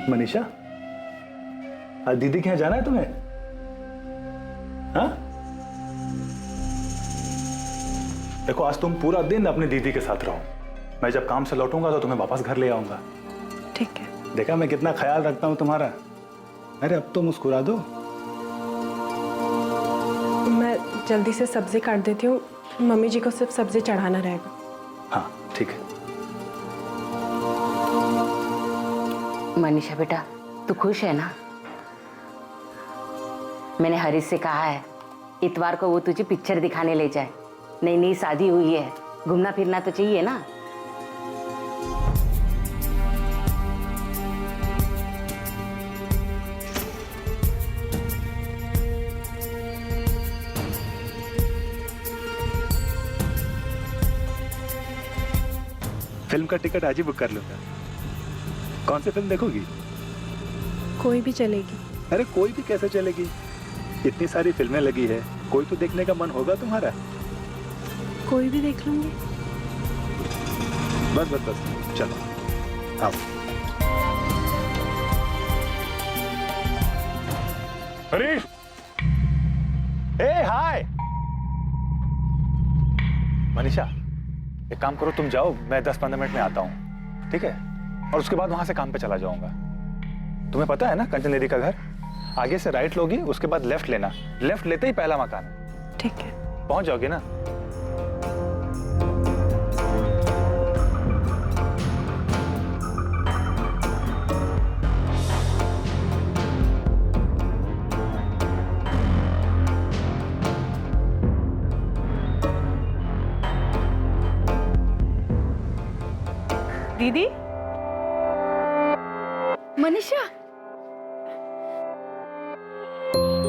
मनीषा, आज दीदी के यहाँ जाना है तुम्हें? हाँ? देखो, आज तुम पूरा दिन अपनी दीदी के साथ रहो। मैं जब काम से लौटूंगा तो तुम्हें वापस घर ले आऊंगा। ठीक है। देखा मैं कितना ख्याल रखता हूँ तुम्हारा। अरे अब तो मुस्कुरा दो। मैं जल्दी से सब्जी काट देती हूँ, मम्मी जी को सिर्फ सब्जी चढ़ाना रहेगा। हाँ ठीक है। मनीषा बेटा, तू खुश है ना? मैंने हरीश से कहा है इतवार को वो तुझे पिक्चर दिखाने ले जाए। नई नई शादी हुई है, घूमना फिरना तो चाहिए ना। फिल्म का टिकट आज ही बुक कर लूंगा। कौन सी फिल्म देखोगी? कोई भी चलेगी। अरे कोई भी कैसे चलेगी? इतनी सारी फिल्में लगी है, कोई तो देखने का मन होगा तुम्हारा। कोई भी देख लूंगी। बस बस बस, चलो आओ। हरीश, ए हाय। मनीषा, एक काम करो, तुम जाओ, मैं 10-15 मिनट में आता हूँ, ठीक है? और उसके बाद वहां से काम पे चला जाऊंगा। तुम्हें पता है ना कंचन दीदी का घर? आगे से राइट लोगी, उसके बाद लेफ्ट लेना। लेफ्ट लेते ही पहला मकान है। ठीक है। पहुंच जाओगे ना? दीदी। मनीषा,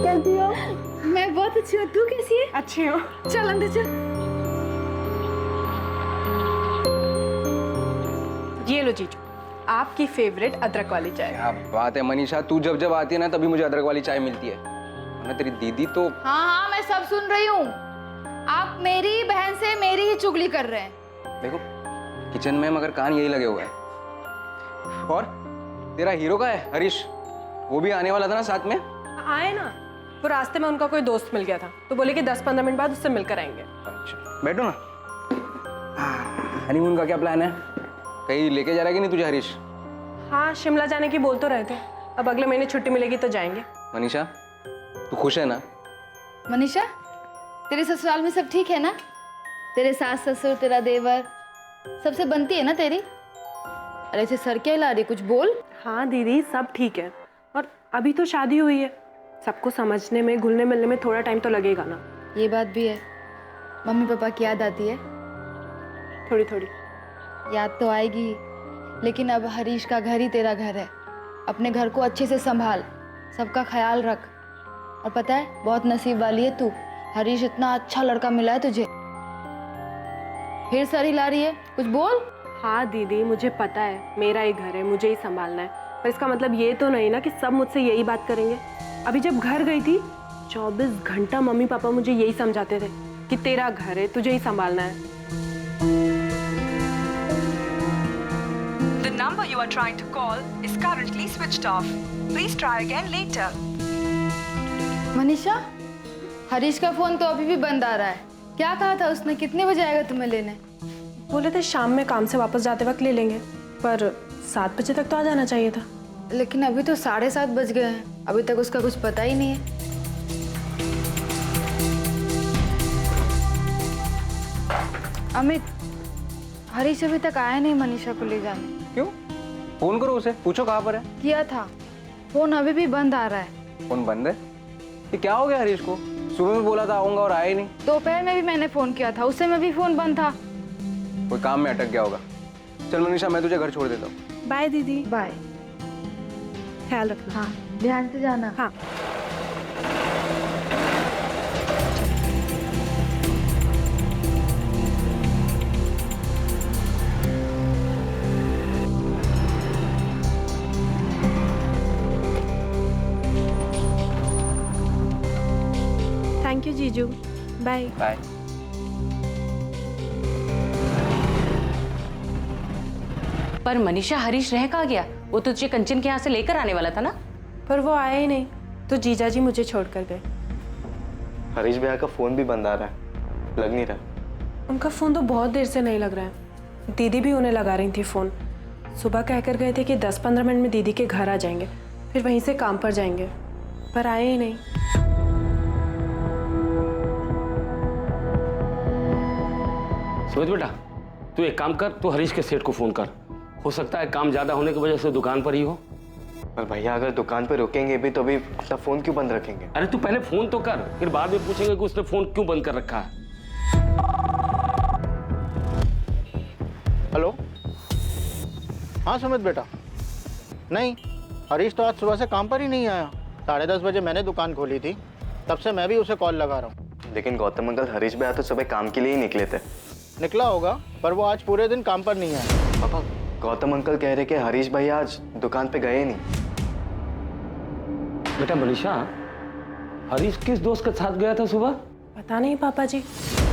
कैसी हो? मैं बहुत अच्छी हूँ, तू कैसी है? अच्छी हो? चल अंदर चल। ये लो जीजू, आपकी फेवरेट अदरक वाली चाय। क्या बात है मनीषा, तू जब जब आती है ना तभी मुझे अदरक वाली चाय मिलती है। ना तेरी दीदी तो। हाँ हाँ, मैं सब सुन रही हूँ। आप मेरी बहन से मेरी ही चुगली कर रहे हैं। देखो, किचन में मगर कान यही लगे हुए हैं। और तेरा हीरो का है हरीश, वो भी आने वाला था ना साथ में? आए ना, वो रास्ते में उनका कोई दोस्त मिल गया था तो बोले कि 10-15 मिनट बाद उससे मिलकर आएंगे। अच्छा, बैठो ना। हनीमून का क्या प्लान है? कहीं लेके जा रहा है कि नहीं तुझे हरीश? हाँ, शिमला जाने की बोल तो रहे थे। अब अगले महीने छुट्टी मिलेगी तो जाएंगे। मनीषा, तू खुश है ना? मनीषा, तेरे ससुराल में सब ठीक है ना? तेरे सास ससुर, तेरा देवर, सबसे बनती है ना तेरी? अरे ऐसे सर क्या हिला रही, कुछ बोल। हाँ दीदी, सब ठीक है। और अभी तो शादी हुई है, सबको समझने में, घुलने मिलने में थोड़ा टाइम तो लगेगा ना। ये बात भी है। मम्मी पापा की याद आती है? थोड़ी थोड़ी याद तो आएगी, लेकिन अब हरीश का घर ही तेरा घर है। अपने घर को अच्छे से संभाल, सबका ख्याल रख। और पता है, बहुत नसीब वाली है तू। हरीश इतना अच्छा लड़का मिला है तुझे। फिर सर हिला रही है, कुछ बोल। हाँ दीदी, मुझे पता है मेरा ही घर है, मुझे ही संभालना है, पर इसका मतलब ये तो नहीं ना कि सब मुझसे यही बात करेंगे। अभी जब घर गई थी 24 घंटा मम्मी पापा मुझे यही समझाते थे कि तेरा घर है, तुझे ही संभालना है। The number you are trying to call is currently switched off. Please try again later. Manisha, Harish का फोन तो अभी भी बंद आ रहा है। क्या कहा था उसने, कितने बजे आएगा तुम्हें लेने? बोले थे शाम में काम से वापस जाते वक्त ले लेंगे, पर 7 बजे तक तो आ जाना चाहिए था। लेकिन अभी तो 7:30 बज गए हैं, अभी तक उसका कुछ पता ही नहीं है। अमित, हरीश अभी तक आया नहीं मनीषा को ले जाने। क्यों? फोन करो उसे, पूछो कहाँ पर है। किया था, फोन अभी भी बंद आ रहा है। फोन बंद है? ये क्या हो गया हरीश को? सुबह में बोला था आऊंगा और आया ही नहीं। दोपहर में भी मैंने फोन किया था, उस समय भी फोन बंद था। कोई काम में अटक गया होगा। चल मनीषा, मैं तुझे घर छोड़ देता हूँ। बाय दीदी। बाय। ख्याल रखना। हाँ, ध्यान से जाना। हाँ। थैंक यू जीजू, बाय बाय। पर मनीषा, हरीश रह कहाँ गया? वो तो तुझे कंचन के यहाँ से लेकर आने वाला था ना। पर वो आया ही नहीं, तो जीजा जी मुझे छोड़कर गए। हरीश भैया का फोन भी बंद आ रहा है, लग नहीं रहा। उनका फ़ोन तो बहुत देर से नहीं लग रहा है। दीदी भी उन्हें लगा रही थी फ़ोन। सुबह कहकर गए थे कि 10-15 मिनट में दीदी के घर आ जाएंगे, फिर वहीं से काम पर जाएंगे, पर आए ही नहीं। सुमित बेटा, तू एक काम कर, तू हरीश के सेठ को फोन कर। हो सकता है काम ज्यादा होने की वजह से दुकान पर ही हो। पर भैया अगर दुकान पे रुकेंगे भी तो भी अपना फोन क्यों बंद रखेंगे? अरे तू पहले फोन तो कर, फिर बाद में पूछेंगे कि उसने फोन क्यों बंद कर रखा है। हेलो, हाँ सुमित बेटा। नहीं, हरीश तो आज सुबह से काम पर ही नहीं आया। 10:30 बजे मैंने दुकान खोली थी, तब से मैं भी उसे कॉल लगा रहा हूँ। लेकिन गौतम अंकल, हरीश भैया तो सुबह काम के लिए ही निकले थे। निकला होगा, पर वो आज पूरे दिन काम पर नहीं आया। पापा, गौतम अंकल कह रहे कि हरीश भैया आज दुकान पे गए नहीं। बेटा मनीषा, हरीश किस दोस्त के साथ गया था सुबह? पता नहीं पापा जी,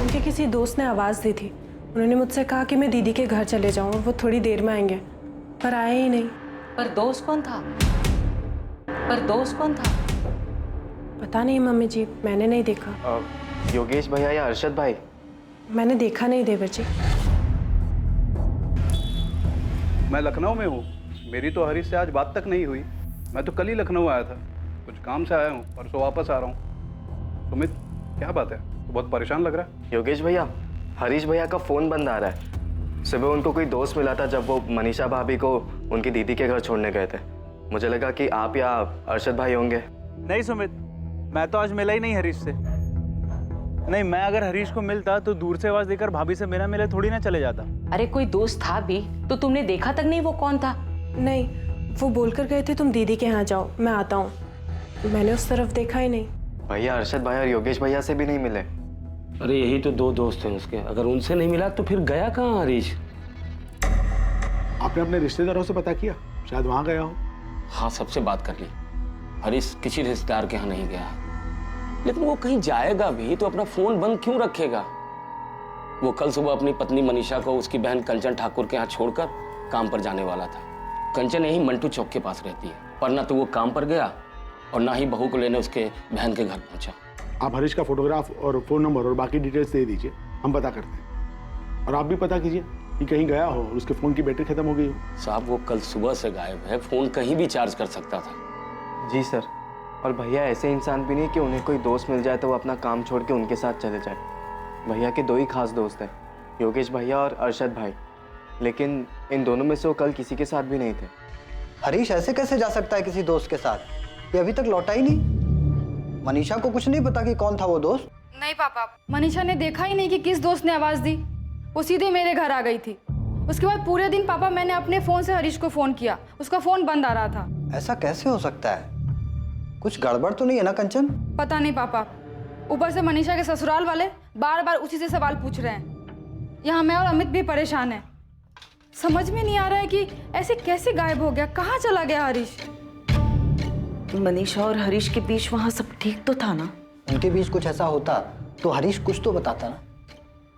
उनके किसी दोस्त ने आवाज़ दी थी। उन्होंने मुझसे कहा कि मैं दीदी के घर चले जाऊँ और वो थोड़ी देर में आएंगे, पर आए ही नहीं। पर दोस्त कौन था? पता नहीं मम्मी जी, मैंने नहीं देखा। योगेश भैया या अरशद भाई? मैंने देखा नहीं देवर जी। मैं लखनऊ में हूँ, मेरी तो हरीश से आज बात तक नहीं हुई। मैं तो कल ही लखनऊ आया था, कुछ काम से आया हूँ, परसों वापस आ रहा हूँ। सुमित, क्या बात है, तो बहुत परेशान लग रहा है। योगेश भैया, हरीश भैया का फोन बंद आ रहा है। सुबह उनको कोई दोस्त मिला था जब वो मनीषा भाभी को उनकी दीदी के घर छोड़ने गए थे। मुझे लगा कि आप या अरशद भाई होंगे। नहीं सुमित, मैं तो आज मिला ही नहीं हरीश से। नहीं, मैं अगर हरीश को मिलता तो दूर से आवाज देकर भाभी से बिना मिले थोड़ी ना चले जाता। अरे कोई दोस्त था भी तो तुमने देखा तक नहीं वो कौन था? नहीं, वो बोलकर गए थे तुम दीदी के यहाँ जाओ, मैं आता हूँ। मैंने उस तरफ देखा ही नहीं। भैया अरशद भाई और योगेश भैया से भी नहीं मिले। अरे यही तो 2 दोस्त हैं उसके, अगर उनसे नहीं मिला तो फिर गया कहाँ हरीश? आपने अपने रिश्तेदारों से पता किया? शायद वहां गया हो। हाँ, सबसे बात कर ली। हरीश किसी रिश्तेदार के यहाँ नहीं गया है, लेकिन वो कहीं जाएगा भी तो अपना फोन बंद क्यों रखेगा? वो कल सुबह अपनी पत्नी मनीषा को उसकी बहन कंचन ठाकुर के यहाँ छोड़कर काम पर जाने वाला था। कंचन यही मंटू चौक के पास रहती है, पर ना तो वो काम पर गया और ना ही बहू को लेने उसके बहन के घर पहुंचा। आप हरीश का फोटोग्राफ और फोन नंबर और बाकी डिटेल्स दे दीजिए, हम पता करते हैं। और आप भी पता कीजिए कि कहीं गया हो और उसके फोन की बैटरी खत्म हो गई हो। साहब, वो कल सुबह से गायब है, फोन कहीं भी चार्ज कर सकता था। जी सर। और भैया ऐसे इंसान भी नहीं कि उन्हें कोई दोस्त मिल जाए तो वो अपना काम छोड़ के उनके साथ चले जाए। भैया के 2 ही खास दोस्त हैं, योगेश भैया और अरशद भाई, लेकिन इन दोनों में से वो कल किसी के साथ भी नहीं थे। हरीश ऐसे कैसे जा सकता है किसी दोस्त के साथ? ये अभी तक लौटा ही नहीं। मनीषा को कुछ नहीं पता कि कौन था वो दोस्त? नहीं पापा, मनीषा ने देखा ही नहीं कि किस दोस्त ने आवाज़ दी। वो सीधे मेरे घर आ गई थी। उसके बाद पूरे दिन पापा मैंने अपने फ़ोन से हरीश को फ़ोन किया, उसका फ़ोन बंद आ रहा था। ऐसा कैसे हो सकता है? कुछ गड़बड़ तो नहीं है ना कंचन? पता नहीं पापा, ऊपर से मनीषा के ससुराल वाले बार बार उसी से सवाल पूछ रहे हैं। यहाँ मैं और अमित भी परेशान हैं। समझ में नहीं आ रहा है कि ऐसे कैसे गायब हो गया, कहाँ चला गया हरीश? मनीषा और हरीश के बीच वहाँ सब ठीक तो था ना? उनके बीच कुछ ऐसा होता तो हरीश कुछ तो बताता ना।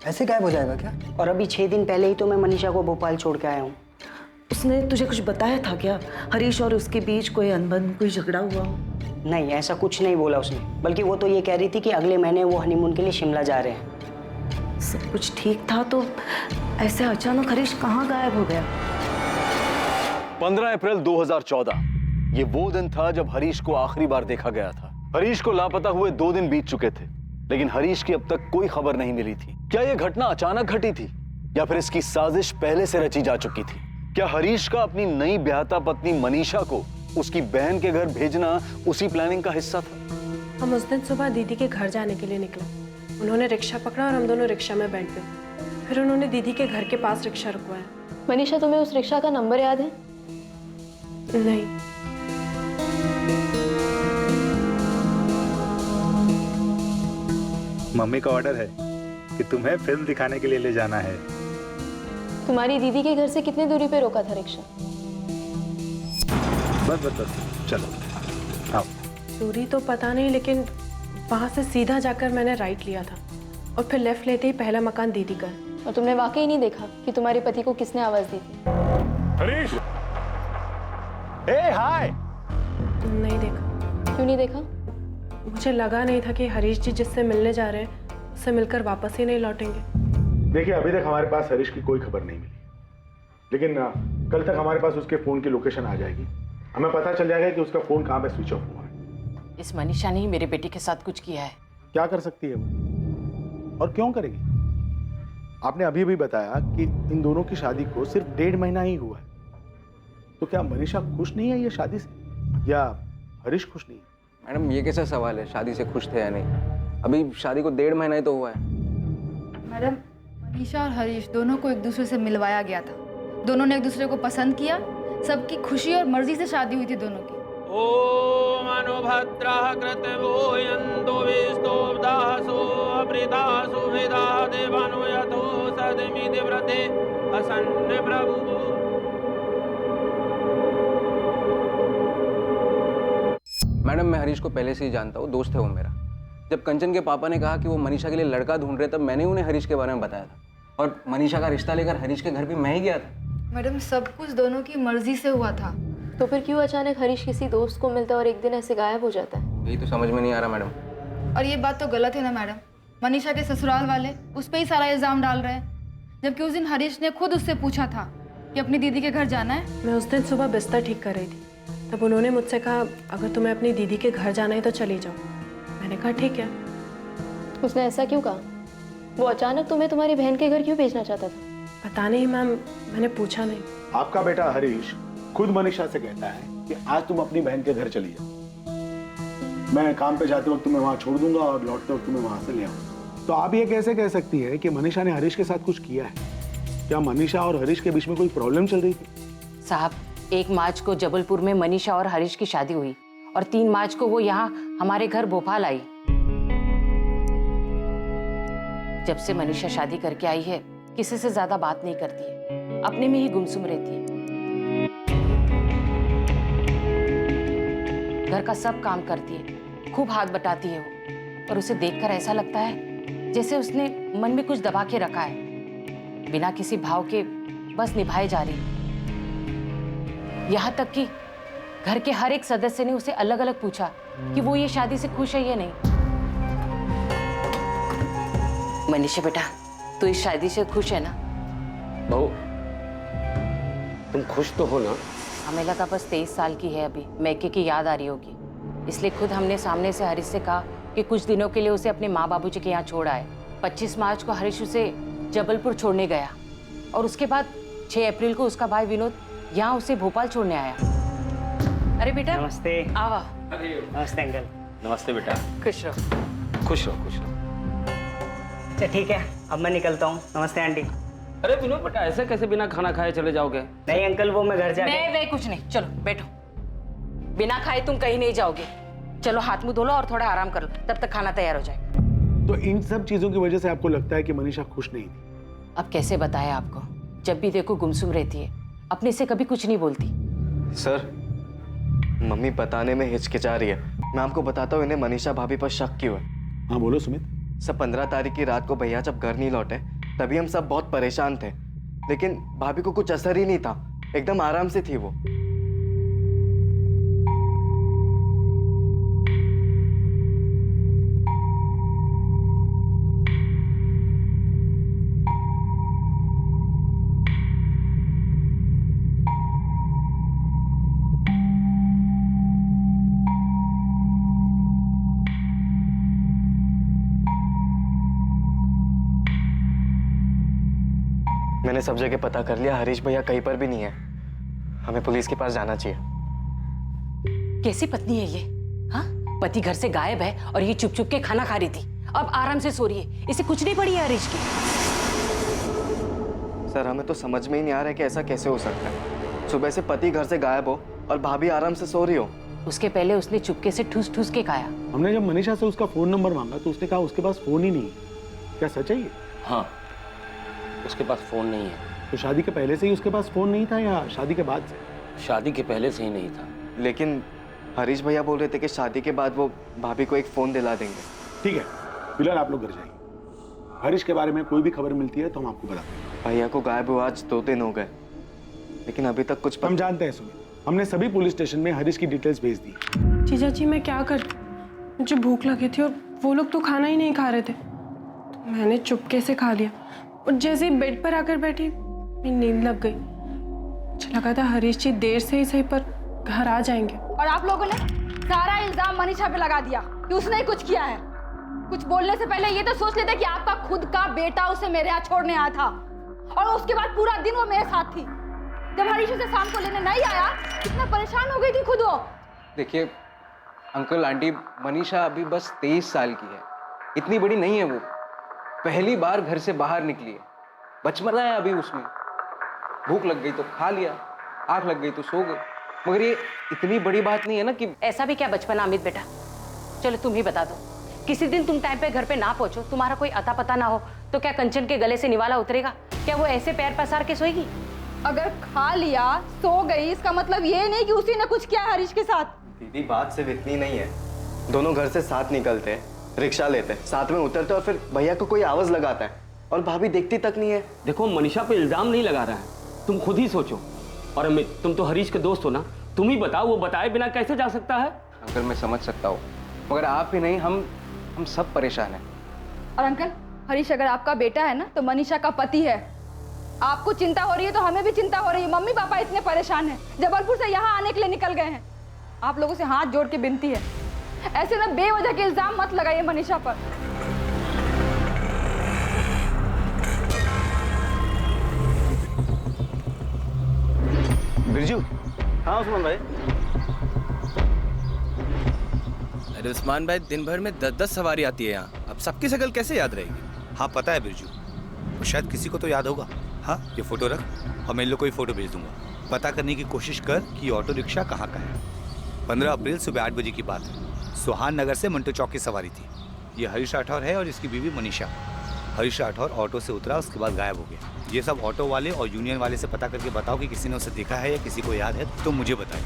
ऐसे गायब हो जाएगा क्या? और अभी 6 दिन पहले ही तो मैं मनीषा को भोपाल छोड़ के आया हूँ। उसने तुझे कुछ बताया था क्या? हरीश और उसके बीच कोई अनबन, कोई झगड़ा हुआ हो? नहीं, ऐसा कुछ नहीं बोला उसने। बल्कि वो तो ये कह रही थी कि अगले महीने वो हनीमून के लिए शिमला जा रहे हैं। सब कुछ ठीक था तो ऐसे अचानक हरीश कहाँ गायब हो गया? 15 अप्रैल 2014 ये वो दिन था जब हरीश को आखिरी बार देखा गया था। हरीश को लापता हुए 2 दिन बीत चुके थे, लेकिन हरीश की अब तक कोई खबर नहीं मिली थी। क्या यह घटना अचानक घटी थी या फिर इसकी साजिश पहले से रची जा चुकी थी? क्या हरीश का अपनी नई ब्याहता पत्नी मनीषा को उसकी बहन के घर भेजना उसी प्लानिंग का हिस्सा था? हम उस दिन सुबह दीदी के घर जाने के लिए निकले। उन्होंने रिक्शा पकड़ा और हम दोनों रिक्शा में बैठ गए। फिर उन्होंने दीदी के घर के पास रिक्शा रुकवाया। मनीषा, तुम्हें उस रिक्शा का नंबर याद है? नहीं। मम्मी का ऑर्डर है कि तुम्हें फिल्म दिखाने के लिए ले जाना है। तुम्हारी दीदी के घर से कितनी दूरी पे रोका था रिक्शा? बस चलो आओ। दूरी तो पता नहीं, लेकिन वहां से सीधा जाकर मैंने राइट लिया था और फिर लेफ्ट लेते ही पहला मकान दीदी का। और तुमने वाकई नहीं देखा कि तुम्हारे पति को किसने आवाज दी थी? हरीश, ए हाय। नहीं देखा। क्यों नहीं देखा? मुझे लगा नहीं था कि हरीश जी जिससे मिलने जा रहे हैं उससे मिलकर वापस ही नहीं लौटेंगे। देखिए अभी तक हमारे पास हरीश की कोई खबर नहीं मिली, लेकिन कल तक हमारे पास उसके फोन की लोकेशन आ जाएगी। हमें पता चल जाएगा कि उसका फोन कहाँ पे स्विच ऑफ हुआ है। इस मनीषा ने ही मेरे बेटे के साथ कुछ किया है। क्या कर सकती है वो, और क्यों करेगी? आपने अभी भी बताया कि इन दोनों की शादी को सिर्फ 1.5 महीना ही हुआ है, तो क्या मनीषा खुश नहीं है ये शादी से, या हरीश खुश नहीं है? मैडम ये कैसा सवाल है, शादी से खुश थे या नहीं? अभी शादी को 1.5 महीना ही तो हुआ है। मैडम, मनीषा और हरीश दोनों को एक दूसरे से मिलवाया गया था। दोनों ने एक दूसरे को पसंद किया, सबकी खुशी और मर्जी से शादी हुई थी दोनों की। ओम अनुभद्रः कृतवोयन्तो विस्तोब्दासो अमृताः सुभेदाः देवानो यथो सदमिति व्रते असन्न प्रभुः। मैडम मैं हरीश को पहले से ही जानता हूँ, दोस्त है वो मेरा। जब कंचन के पापा ने कहा कि वो मनीषा के लिए लड़का ढूंढ रहे, तब मैंने उन्हें हरीश के बारे में बताया था, और मनीषा का रिश्ता लेकर हरीश के घर भी मैं ही गया था। मैडम सब कुछ दोनों की मर्जी से हुआ था। तो फिर क्यों अचानक हरीश किसी दोस्त को मिलता है और एक दिन ऐसे गायब हो जाता है? यही तो समझ में नहीं आ रहा मैडम। और ये बात तो गलत है ना मैडम, मनीषा के ससुराल वाले उस पर ही सारा इल्जाम डाल रहे हैं, जबकि उस दिन हरीश ने खुद उससे पूछा था कि अपनी दीदी के घर जाना है। मैं उस दिन सुबह बिस्तर ठीक कर रही थी, तब उन्होंने मुझसे कहा अगर तुम्हें अपनी दीदी के घर जाना है तो चली जाओ। मैंने कहा ठीक है। उसने ऐसा क्यों कहा? वो अचानक तुम्हें तुम्हारी बहन के घर क्यों भेजना चाहता था? पता नहीं मैम, मैंने पूछा नहीं। आपका बेटा हरीश खुद मनीषा से कहता है कि आज तुम अपनी बहन के घर चली जाओ, मैं काम पे जाते वक्त तुम्हें वहां छोड़ दूंगा और लौटते वक्त तुम्हें वहां से ले आऊंगा। तो आप ये कैसे कह सकती है कि मनीषा ने हरीश के साथ कुछ किया है? क्या मनीषा और हरीश के बीच में कोई प्रॉब्लम चल रही थी? साहब, 1 मार्च को जबलपुर में मनीषा और हरीश की शादी हुई और 3 मार्च को वो यहाँ हमारे घर भोपाल आई। जब से मनीषा शादी करके आई है किसी से ज्यादा बात नहीं करती है, अपने में ही गुमसुम रहती है। घर का सब काम करती है, खूब हाथ बटाती है वो, और उसे देखकर ऐसा लगता है जैसे उसने मन में कुछ दबा के रखा है, बिना किसी भाव के बस निभाए जा रही। यहाँ तक कि घर के हर एक सदस्य ने उसे अलग अलग पूछा कि वो ये शादी से खुश है या नहीं। मनीषा बेटा, तू इस शादी से खुश है ना? बहू, तुम खुश तो हो ना? हमें लगा बस 23 साल की है अभी, मैके की याद आ रही होगी, इसलिए खुद हमने सामने से हरीश से कहा कि कुछ दिनों के लिए उसे अपने माँ बाबूजी के यहाँ छोड़ आए। 25 मार्च को हरीश उसे जबलपुर छोड़ने गया और उसके बाद 6 अप्रैल को उसका भाई विनोद यहाँ उसे भोपाल छोड़ने आया। अरे बेटा नमस्ते। आवा। नमस्ते अंकल। नमस्ते बेटा। खुश रहो। खुश रहो, खुश रहो। अच्छा ठीक है, अब मैं निकलता हूँ। नमस्ते आंटी। अरे विनोद बेटा, ऐसे कैसे बिना खाना खाए चले जाओगे? नहीं अंकल, वो मैं घर जाके। नहीं कुछ नहीं, चलो बैठो। बिना खाए तुम कहीं नहीं जाओगे। चलो हाथ मुंह धो लो और थोड़ा आराम कर लो, तब तक खाना तैयार हो जाए। तो इन सब चीजों की वजह से आपको लगता है कि मनीषा खुश नहीं थी? अब कैसे बताया आपको, जब भी देखो गुमसुम रहती है, अपने से कभी कुछ नहीं बोलती। सर, मम्मी बताने में हिचकिचा रही है। मैं आपको बताता हूँ इन्हें मनीषा भाभी पर शक क्यों है। हाँ बोलो सुमित। सर, 15 तारीख की रात को भैया जब घर नहीं लौटे तभी हम सब बहुत परेशान थे, लेकिन भाभी को कुछ असर ही नहीं था, एकदम आराम से थी वो। मैंने सब जगह पता कर लिया, हरीश भैया कहीं पर भी नहीं है। हमें पुलिस के पास जाना चाहिए। कैसी पत्नी है ये? हाँ, पति घर से गायब है और ये चुप चुप के खाना खा रही थी, अब आराम से सो रही है। इसे कुछ नहीं पड़ी है हरीश की। सर, हमें तो समझ में ही नहीं आ रहा है कि ऐसा कैसे हो सकता है। सुबह से पति घर से गायब हो और भाभी आराम से सो रही हो। उसके पहले उसने चुपके से ठूस ठूस के खाया। हमने जब मनीषा से उसका फोन नंबर मांगा तो उसने कहा उसके पास फोन ही नहीं है। क्या सच है ये? हाँ, उसके पास फोन नहीं है। तो शादी के पहले से ही उसके पास फोन नहीं था या शादी के बाद से? शादी के पहले से ही नहीं था। लेकिन हरीश भैया बोल रहे थे कि शादी के बाद वो भाभी को एक फोन दिला देंगे। ठीक है, फिलहाल आप लोग घर जाइए। हरीश के बारे में कोई भी खबर मिलती है तो हम आपको बताते हैं। भैया को गायब हुआ आज 2 दिन हो गए, लेकिन अभी तक कुछ हम जानते हैं सुमित, हमने सभी पुलिस स्टेशन में हरीश की डिटेल्स भेज दी। जीजा जी मैं क्या कर, मुझे भूख लगी थी और वो लोग तो खाना ही नहीं खा रहे थे, तो मैंने चुपके से खा लिया और जैसे ही बेड पर आकर बैठी मेरी नींद लग गई। मुझे लगा था हरीश जी देर से ही सही पर घर आ जाएंगे। और आप लोगों ने सारा इल्जाम मनीषा पे लगा दिया कि उसने ही कुछ किया है। कुछ बोलने से पहले ये तो सोच लेते कि आपका खुद का बेटा उसे मेरे यहाँ छोड़ने आया था और उसके बाद पूरा दिन वो मेरे साथ थी। जब हरीश उसे शाम को लेने नहीं आया कितना परेशान हो गई थी खुद वो। देखिए अंकल आंटी, मनीषा अभी बस 23 साल की है, इतनी बड़ी नहीं है वो। पहली बार घर से बाहर निकली है, बचपना है अभी उसमें। भूख लग गई तो खा लिया, आंख लग गई तो सो गई। मगर ये इतनी बड़ी बात नहीं है ना कि ऐसा भी क्या बचपना अमित बेटा। चलो तुम ही बता दो, किसी दिन तुम टाइम पे घर पे ना पहुंचो, तुम्हारा कोई अता पता ना हो, तो क्या कंचन के गले से निवाला उतरेगा? क्या वो ऐसे पैर पसार के सोएगी? अगर खा लिया सो गई इसका मतलब ये नहीं कि उसी ने कुछ किया है हरीश के साथ। दीदी बात सिर्फ इतनी नहीं है, दोनों घर से साथ निकलते हैं, रिक्शा लेते हैं, साथ में उतरते और फिर भैया को कोई आवाज लगाता है और भाभी देखती तक नहीं है। देखो मनीषा पे इल्जाम नहीं लगा रहा है, तुम खुद ही सोचो। और अमित तुम तो हरीश के दोस्त हो ना, तुम ही बताओ वो बताए बिना कैसे जा सकता है? अंकल मैं समझ सकता हूँ, मगर आप ही नहीं हम सब परेशान हैं। और अंकल हरीश अगर आपका बेटा है ना तो मनीषा का पति है। आपको चिंता हो रही है तो हमें भी चिंता हो रही है। मम्मी पापा इतने परेशान हैं, जबलपुर से यहाँ आने के लिए निकल गए हैं। आप लोगों से हाथ जोड़ के विनती है, ऐसे ना बेवजह के इल्जाम मत लगाइए मनीषा पर। बिरजू। हाँ उस्मान भाई। अरे उस्मान भाई, दिन भर में 10-10 सवारी आती है यहाँ, अब सबकी शक्ल कैसे याद रहेगी? हाँ पता है बिरजू, और शायद किसी को तो याद होगा। हाँ ये फोटो रख और मैं इन लोग को ये फोटो भेज दूंगा। पता करने की कोशिश कर कि ऑटो रिक्शा कहाँ का है। 15 अप्रैल सुबह 8 बजे की बात है। सुहान नगर से मंटो चौक की सवारी थी। ये हरीश राठौर है और इसकी बीवी मनीषा। हरीश राठौर ऑटो से उतरा, उसके बाद गायब हो गया। ये सब ऑटो वाले और यूनियन वाले से पता करके बताओ कि किसी ने उसे देखा है या किसी को याद है तो मुझे बताएं।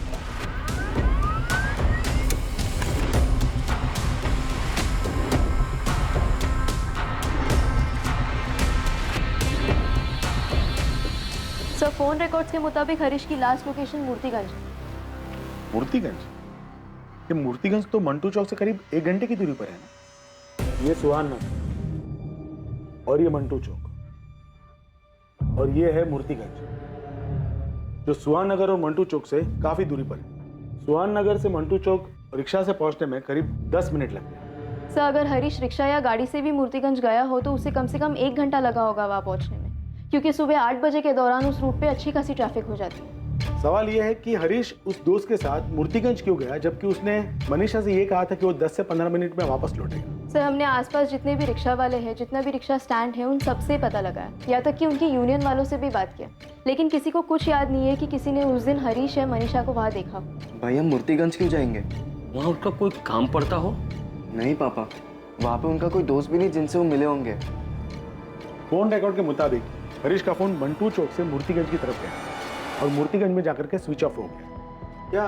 सर फोन रिकॉर्ड्स के मुताबिक हरीश की लास्ट लोकेशन मूर्तिगंज। मूर्तिगंज? ये मूर्तिगंज तो मंटू चौक से करीब 1 घंटे की दूरी पर है ना। ये सुहान नगर और ये मंटू चौक और ये है मूर्तिगंज, जो सुहान नगर और मंटू चौक से काफी दूरी पर है। सुहान नगर से मंटू चौक रिक्शा से पहुंचने में करीब 10 मिनट लगते हैं। सर अगर हरीश रिक्शा या गाड़ी से भी मूर्तिगंज गया हो तो उसे कम से कम 1 घंटा लगा होगा वहां पहुंचने में, क्योंकि सुबह 8 बजे के दौरान उस रूट पे अच्छी खासी ट्रैफिक हो जाती है। सवाल यह है कि हरीश उस दोस्त के साथ मूर्तिगंज क्यों गया, जबकि उसने मनीषा से ये कहा था कि वो 10 से 15 मिनट में वापस लौटेगा। सर हमने आसपास जितने भी रिक्शा वाले हैं, जितना भी रिक्शा स्टैंड है, उन सबसे पता लगाया, यहाँ तक कि उनकी यूनियन वालों से भी बात किया, लेकिन किसी को कुछ याद नहीं है कि किसी ने उस दिन हरीश या मनीषा को वहाँ देखा। भाई हम मूर्तिगंज क्यों जाएंगे? वहाँ उनका कोई काम पड़ता हो? नहीं पापा, वहाँ पे उनका कोई दोस्त भी नहीं जिनसे वो मिले होंगे। फोन रिकॉर्ड के मुताबिक हरीश का फोन मंटू चौक से मूर्तिगंज की तरफ गया और मूर्तिगंज में जाकर के स्विच ऑफ हो गया। क्या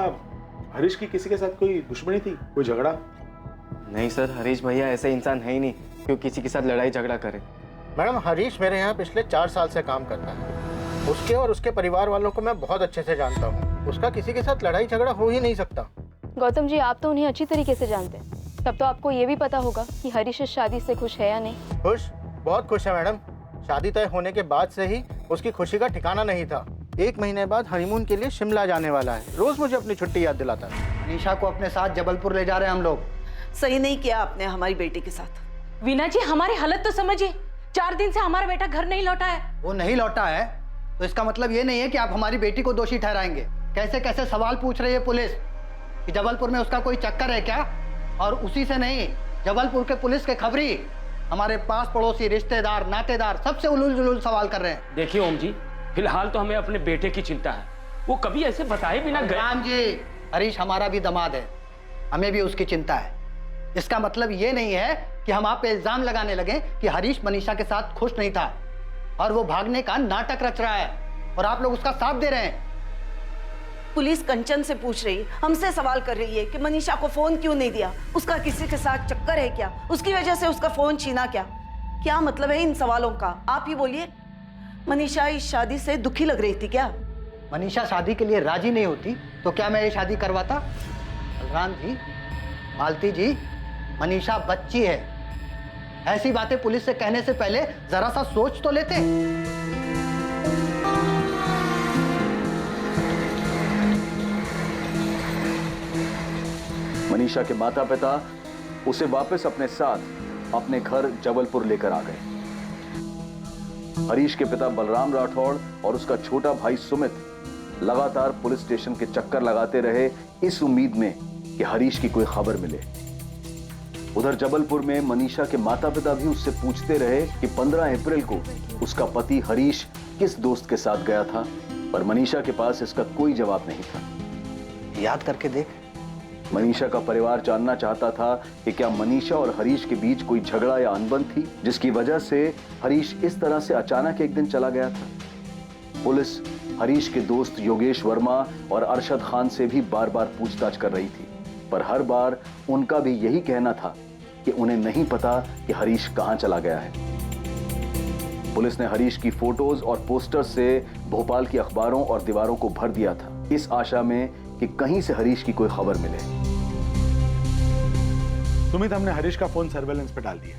हरीश की किसी के साथ कोई दुश्मनी थी, कोई झगड़ा? नहीं सर, हरीश भैया ऐसा इंसान है ही नहीं क्यों किसी के साथ लड़ाई झगड़ा करे। मैडम हरीश मेरे यहाँ पिछले 4 साल से काम करता है। उसके और उसके परिवार वालों को मैं बहुत अच्छे से जानता हूँ। उसका किसी के साथ लड़ाई झगड़ा हो ही नहीं सकता। गौतम जी आप तो उन्हें अच्छी तरीके से जानते हैं, तब तो आपको ये भी पता होगा कि हरीश इस शादी से खुश है या नहीं। खुश? बहुत खुश है मैडम। शादी तय होने के बाद से ही उसकी खुशी का ठिकाना नहीं था। 1 महीने बाद हनीमून के लिए शिमला जाने वाला है। रोज मुझे अपनी छुट्टी याद दिलाता है। निशा को अपने साथ जबलपुर ले जा रहे हैं हम लोग। सही नहीं किया आपने हमारी बेटी के साथ। वीना जी हमारी हालत तो समझिए, 4 दिन से हमारा बेटा घर नहीं लौटा है। वो नहीं लौटा है तो इसका मतलब ये नहीं है कि आप हमारी बेटी को दोषी ठहराएंगे। कैसे कैसे सवाल पूछ रही है पुलिस कि जबलपुर में उसका कोई चक्कर है क्या? और उसी से नहीं, जबलपुर के पुलिस के खबरी हमारे पास पड़ोसी रिश्तेदार नातेदार सबसे उलूल जुलूल सवाल कर रहे हैं। देखिए ओम जी, फिलहाल तो हमें अपने बेटे की चिंता है। वो कभी ऐसे बताए बिना गए। राम जी, हरीश हमारा भी दामाद है, हमें भी उसकी चिंता है। इसका मतलब ये नहीं है कि हम आप पे इल्जाम लगाने लगे कि हरीश मनीषा के साथ खुश नहीं था और वो भागने का नाटक रच रहा है और आप लोग उसका साथ दे रहे हैं। पुलिस कंचन से पूछ रही, हमसे सवाल कर रही है कि मनीषा को फोन क्यों नहीं दिया, उसका किसी के साथ चक्कर है क्या, उसकी वजह से उसका फोन छीना क्या? क्या मतलब है इन सवालों का? आप ही बोलिए। मनीषा इस शादी से दुखी लग रही थी क्या? मनीषा शादी के लिए राजी नहीं होती तो क्या मैं ये शादी करवाता? बलराम जी, मालती जी, मनीषा बच्ची है। ऐसी बातें पुलिस से कहने से पहले जरा सा सोच तो लेते। मनीषा के माता पिता उसे वापस अपने साथ अपने घर जबलपुर लेकर आ गए। हरीश के पिता बलराम राठौड़ और उसका छोटा भाई सुमित लगातार पुलिस स्टेशन के चक्कर लगाते रहे इस उम्मीद में कि हरीश की कोई खबर मिले। उधर जबलपुर में मनीषा के माता पिता भी उससे पूछते रहे कि 15 अप्रैल को उसका पति हरीश किस दोस्त के साथ गया था, पर मनीषा के पास इसका कोई जवाब नहीं था। याद करके देख। मनीषा का परिवार जानना चाहता था कि क्या मनीषा और हरीश के बीच कोई झगड़ा या अनबन थी जिसकी वजह से हरीश इस तरह से अचानक एक दिन चला गया था। पुलिस हरीश के दोस्त योगेश वर्मा और अरशद खान से भी बार बार पूछताछ कर रही थी, पर हर बार उनका भी यही कहना था कि उन्हें नहीं पता कि हरीश कहां चला गया है। पुलिस ने हरीश की फोटोज और पोस्टर्स से भोपाल की अखबारों और दीवारों को भर दिया था, इस आशा में कि कहीं से हरीश की कोई खबर मिले। सुमित, हमने हरीश का फोन सर्वेलेंस पे डाल दिया।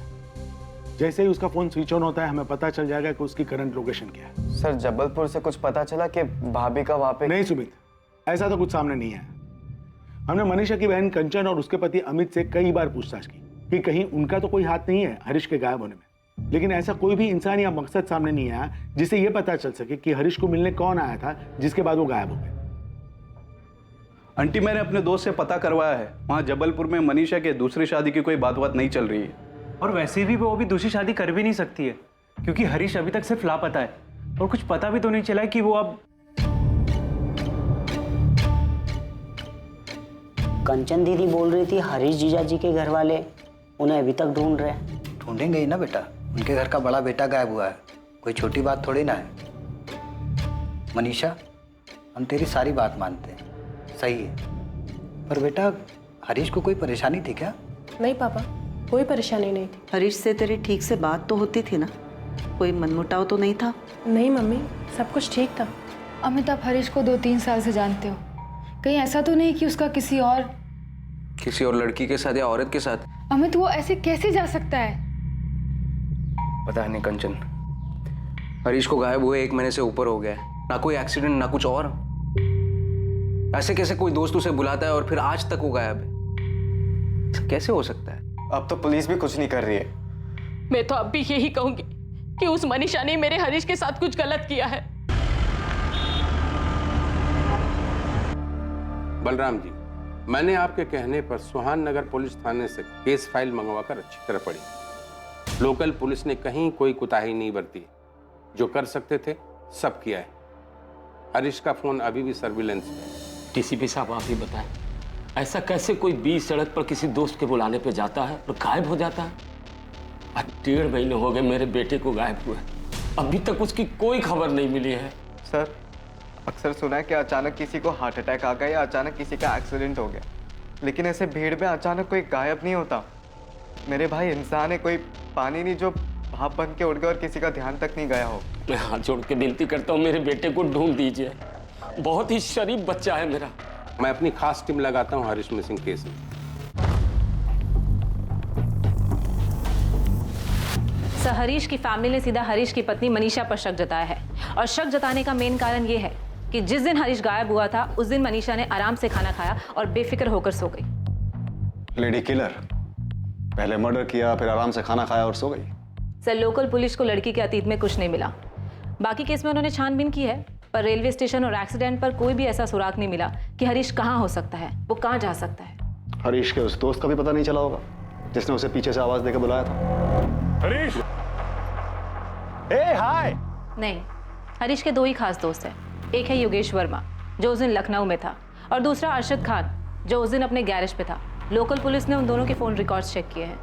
जैसे ही उसका फोन स्विच ऑन होता है हमें पता चल जाएगा कि उसकी करंट लोकेशन क्या है। सर, जबलपुर से कुछ पता चला कि भाभी का वहां पे? नहीं सुमित, ऐसा तो कुछ सामने नहीं है। हमने मनीषा की बहन कंचन और उसके पति अमित से कई बार पूछताछ की कि कहीं उनका तो कोई हाथ नहीं है हरीश के गायब होने में, लेकिन ऐसा कोई भी इंसान या मकसद सामने नहीं आया जिससे यह पता चल सके कि हरीश को मिलने कौन आया था जिसके बाद वो गायब हो गए। आंटी, मैंने अपने दोस्त से पता करवाया है, वहाँ जबलपुर में मनीषा के दूसरी शादी की कोई बात नहीं चल रही है। और वैसे भी वो अभी दूसरी शादी कर भी नहीं सकती है क्योंकि हरीश अभी तक सिर्फ लापता है और कुछ पता भी तो नहीं चला है कि वो अब। कंचन दीदी बोल रही थी हरीश जीजा जी के घर वाले उन्हें अभी तक ढूंढ रहे हैं। ढूंढेंगे ही ना बेटा, उनके घर का बड़ा बेटा गायब हुआ है, कोई छोटी बात थोड़ी ना है। मनीषा, हम तेरी सारी बात मानते हैं, सही है, पर बेटा हरीश को कोई परेशानी थी क्या? नहीं पापा, कोई परेशानी नहीं थी। हरीश से तेरी ठीक से बात तो होती थी ना, कोई मनमुटाव तो नहीं था? नहीं मम्मी, सब कुछ ठीक था। अमित, आप हरीश को 2-3 साल से जानते हो, कहीं ऐसा तो नहीं कि उसका किसी और लड़की के साथ या औरत के साथ? अमित, वो ऐसे कैसे जा सकता है? पता नहीं कंचन, हरीश को गायब हुए 1 महीने से ऊपर हो गया है, ना कोई एक्सीडेंट ना कुछ और। ऐसे कैसे कोई दोस्त उसे बुलाता है और फिर आज तक वो गायब है? कैसे हो सकता है? अब तो पुलिस भी कुछ नहीं कर रही है। मैं तो अब भी यही कहूंगी कि उस मनीषा ने मेरे हरीश के साथ कुछ गलत किया है। बलराम जी, मैंने आपके कहने पर सुहान नगर पुलिस थाने से केस फाइल मंगवाकर अच्छी तरह पढ़ी। लोकल पुलिस ने कहीं कोई कुताही नहीं बरती, जो कर सकते थे सब किया है। हरीश का फोन अभी भी सर्विलेंस में। डीसीपी साहब, आप ही बताएं, ऐसा कैसे कोई 20 सड़क पर किसी दोस्त के बुलाने पे जाता है और गायब हो जाता है? आज 1.5 महीने हो गए मेरे बेटे को गायब हुए, अभी तक उसकी कोई खबर नहीं मिली है। सर, अक्सर सुना है कि अचानक किसी को हार्ट अटैक आ गया या अचानक किसी का एक्सीडेंट हो गया, लेकिन ऐसे भीड़ में अचानक कोई गायब नहीं होता। मेरे भाई इंसान है, कोई पानी नहीं जो भाप बन के उड़ गया और किसी का ध्यान तक नहीं गया हो। मैं हाथ जोड़ के विनती करता हूँ, मेरे बेटे को ढूंढ दीजिए, बहुत ही शरीफ बच्चा है मेरा। मैं अपनी खास टीम लगाता हूँ हरीश मिसिंग केस में। सर, हरीश की फैमिली ने सीधा हरीश की पत्नी मनीषा पर शक जताया है, और शक जताने का मेन कारण ये है कि जिस दिन हरीश गायब हुआ था उस दिन मनीषा ने आराम से खाना खाया और बेफिक्र होकर सो गई। लेडी किलर, पहले मर्डर किया, फिर आराम से खाना खाया और सो गई। सर, लोकल पुलिस को लड़की के अतीत में कुछ नहीं मिला। बाकी केस में उन्होंने छानबीन की है, पर रेलवे स्टेशन और एक्सीडेंट पर कोई भी ऐसा सुराग नहीं मिला कि हरीश कहाँ हो सकता है, वो कहाँ जा सकता है। हरीश के उस दोस्त का भी पता नहीं चला होगा जिसने उसे पीछे से आवाज देकर बुलाया था। हरीश, ए हाय। नहीं, हरीश के 2 ही खास दोस्त हैं। एक है योगेश वर्मा, जो उस दिन लखनऊ में था, और दूसरा अरशद खान, जो उस दिन अपने गैरेज पे था। लोकल पुलिस ने उन दोनों के फोन रिकॉर्ड्स चेक किए हैं।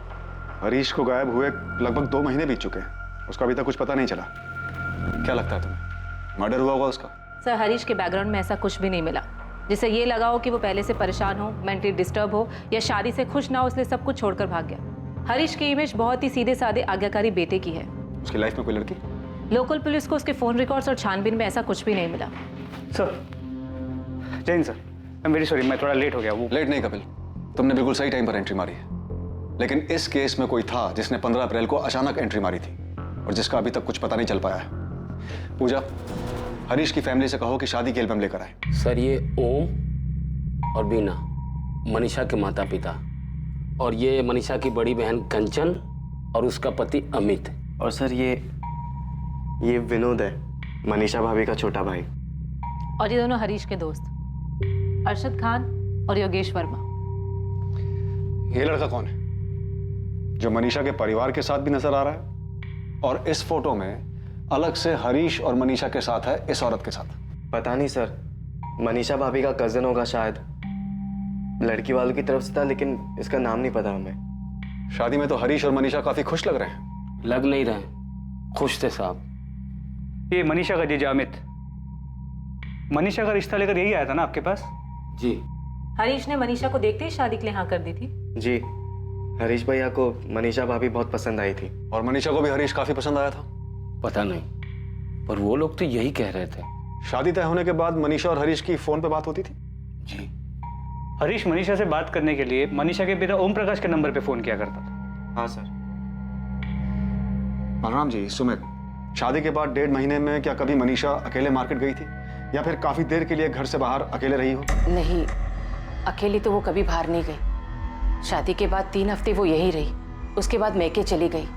हरीश को गायब हुए लगभग 2 महीने बीत चुके हैं, उसका अभी तक कुछ पता नहीं चला। क्या लगता है तुम्हें, मर्डर हुआ होगा उसका? सर, हरीश के बैकग्राउंड में ऐसा कुछ भी नहीं मिला जिससे ये लगा हो कि वो पहले से परेशान हो, मेंटली डिस्टर्ब हो या शादी से खुश ना हो, इसलिए सब कुछ छोड़कर भाग गया। हरीश की इमेज बहुत ही सीधे साधे आज्ञाकारी बेटे की है। उसकी लाइफ में कोई लड़की? लोकल पुलिस को उसके फोन रिकॉर्ड्स और छानबीन में ऐसा कुछ भी नहीं मिला। सर जय Hind sir, I am very sorry, मैं थोड़ा लेट हो गया। वो लेट नहीं कपिल, तुमने बिल्कुल सही टाइम पर एंट्री मारी है। लेकिन इस केस में कोई था जिसने 15 अप्रैल को अचानक एंट्री मारी थी और जिसका अभी तक कुछ पता नहीं चल पाया है। पूजा, हरीश की फैमिली से कहो कि शादी की एल्बम लेकर आए। सर ये ओम और बीना मनीषा के माता पिता, और ये मनीषा की बड़ी बहन कंचन और उसका पति अमित। और सर ये विनोद है, मनीषा भाभी का छोटा भाई। और ये दोनों हरीश के दोस्त अरशद खान और योगेश वर्मा। ये लड़का कौन है जो मनीषा के परिवार के साथ भी नजर आ रहा है और इस फोटो में अलग से हरीश और मनीषा के साथ है इस औरत के साथ? पता नहीं सर, मनीषा भाभी का कजन होगा शायद, लड़की वालों की तरफ से था, लेकिन इसका नाम नहीं पता हमें। शादी में तो हरीश और मनीषा काफी खुश लग रहे हैं। लग नहीं रहे, खुश थे साहब। ये मनीषा का जीजा अमित, मनीषा का रिश्ता लेकर यही आया था ना आपके पास? जी। हरीश ने मनीषा को देखते ही शादी के लिए हाँ कर दी थी। जी, हरीश भैया को मनीषा भाभी बहुत पसंद आई थी। और मनीषा को भी हरीश काफी पसंद आया था? पता नहीं, पर वो लोग तो यही कह रहे थे। शादी तय होने के बाद मनीषा और हरीश की फोन पे बात होती थी? जी। हरीश मनीषा से बात करने के लिए मनीषा के पिता ओम प्रकाश के नंबर पे फोन किया करता था। हाँ सर। बलराम जी, सुमित, शादी के बाद 1.5 महीने में क्या कभी मनीषा अकेले मार्केट गई थी या फिर काफी देर के लिए घर से बाहर अकेले रही हो? नहीं, अकेली तो वो कभी बाहर नहीं गई। शादी के बाद 3 हफ्ते वो यहीं रही, उसके बाद मैके चली गई।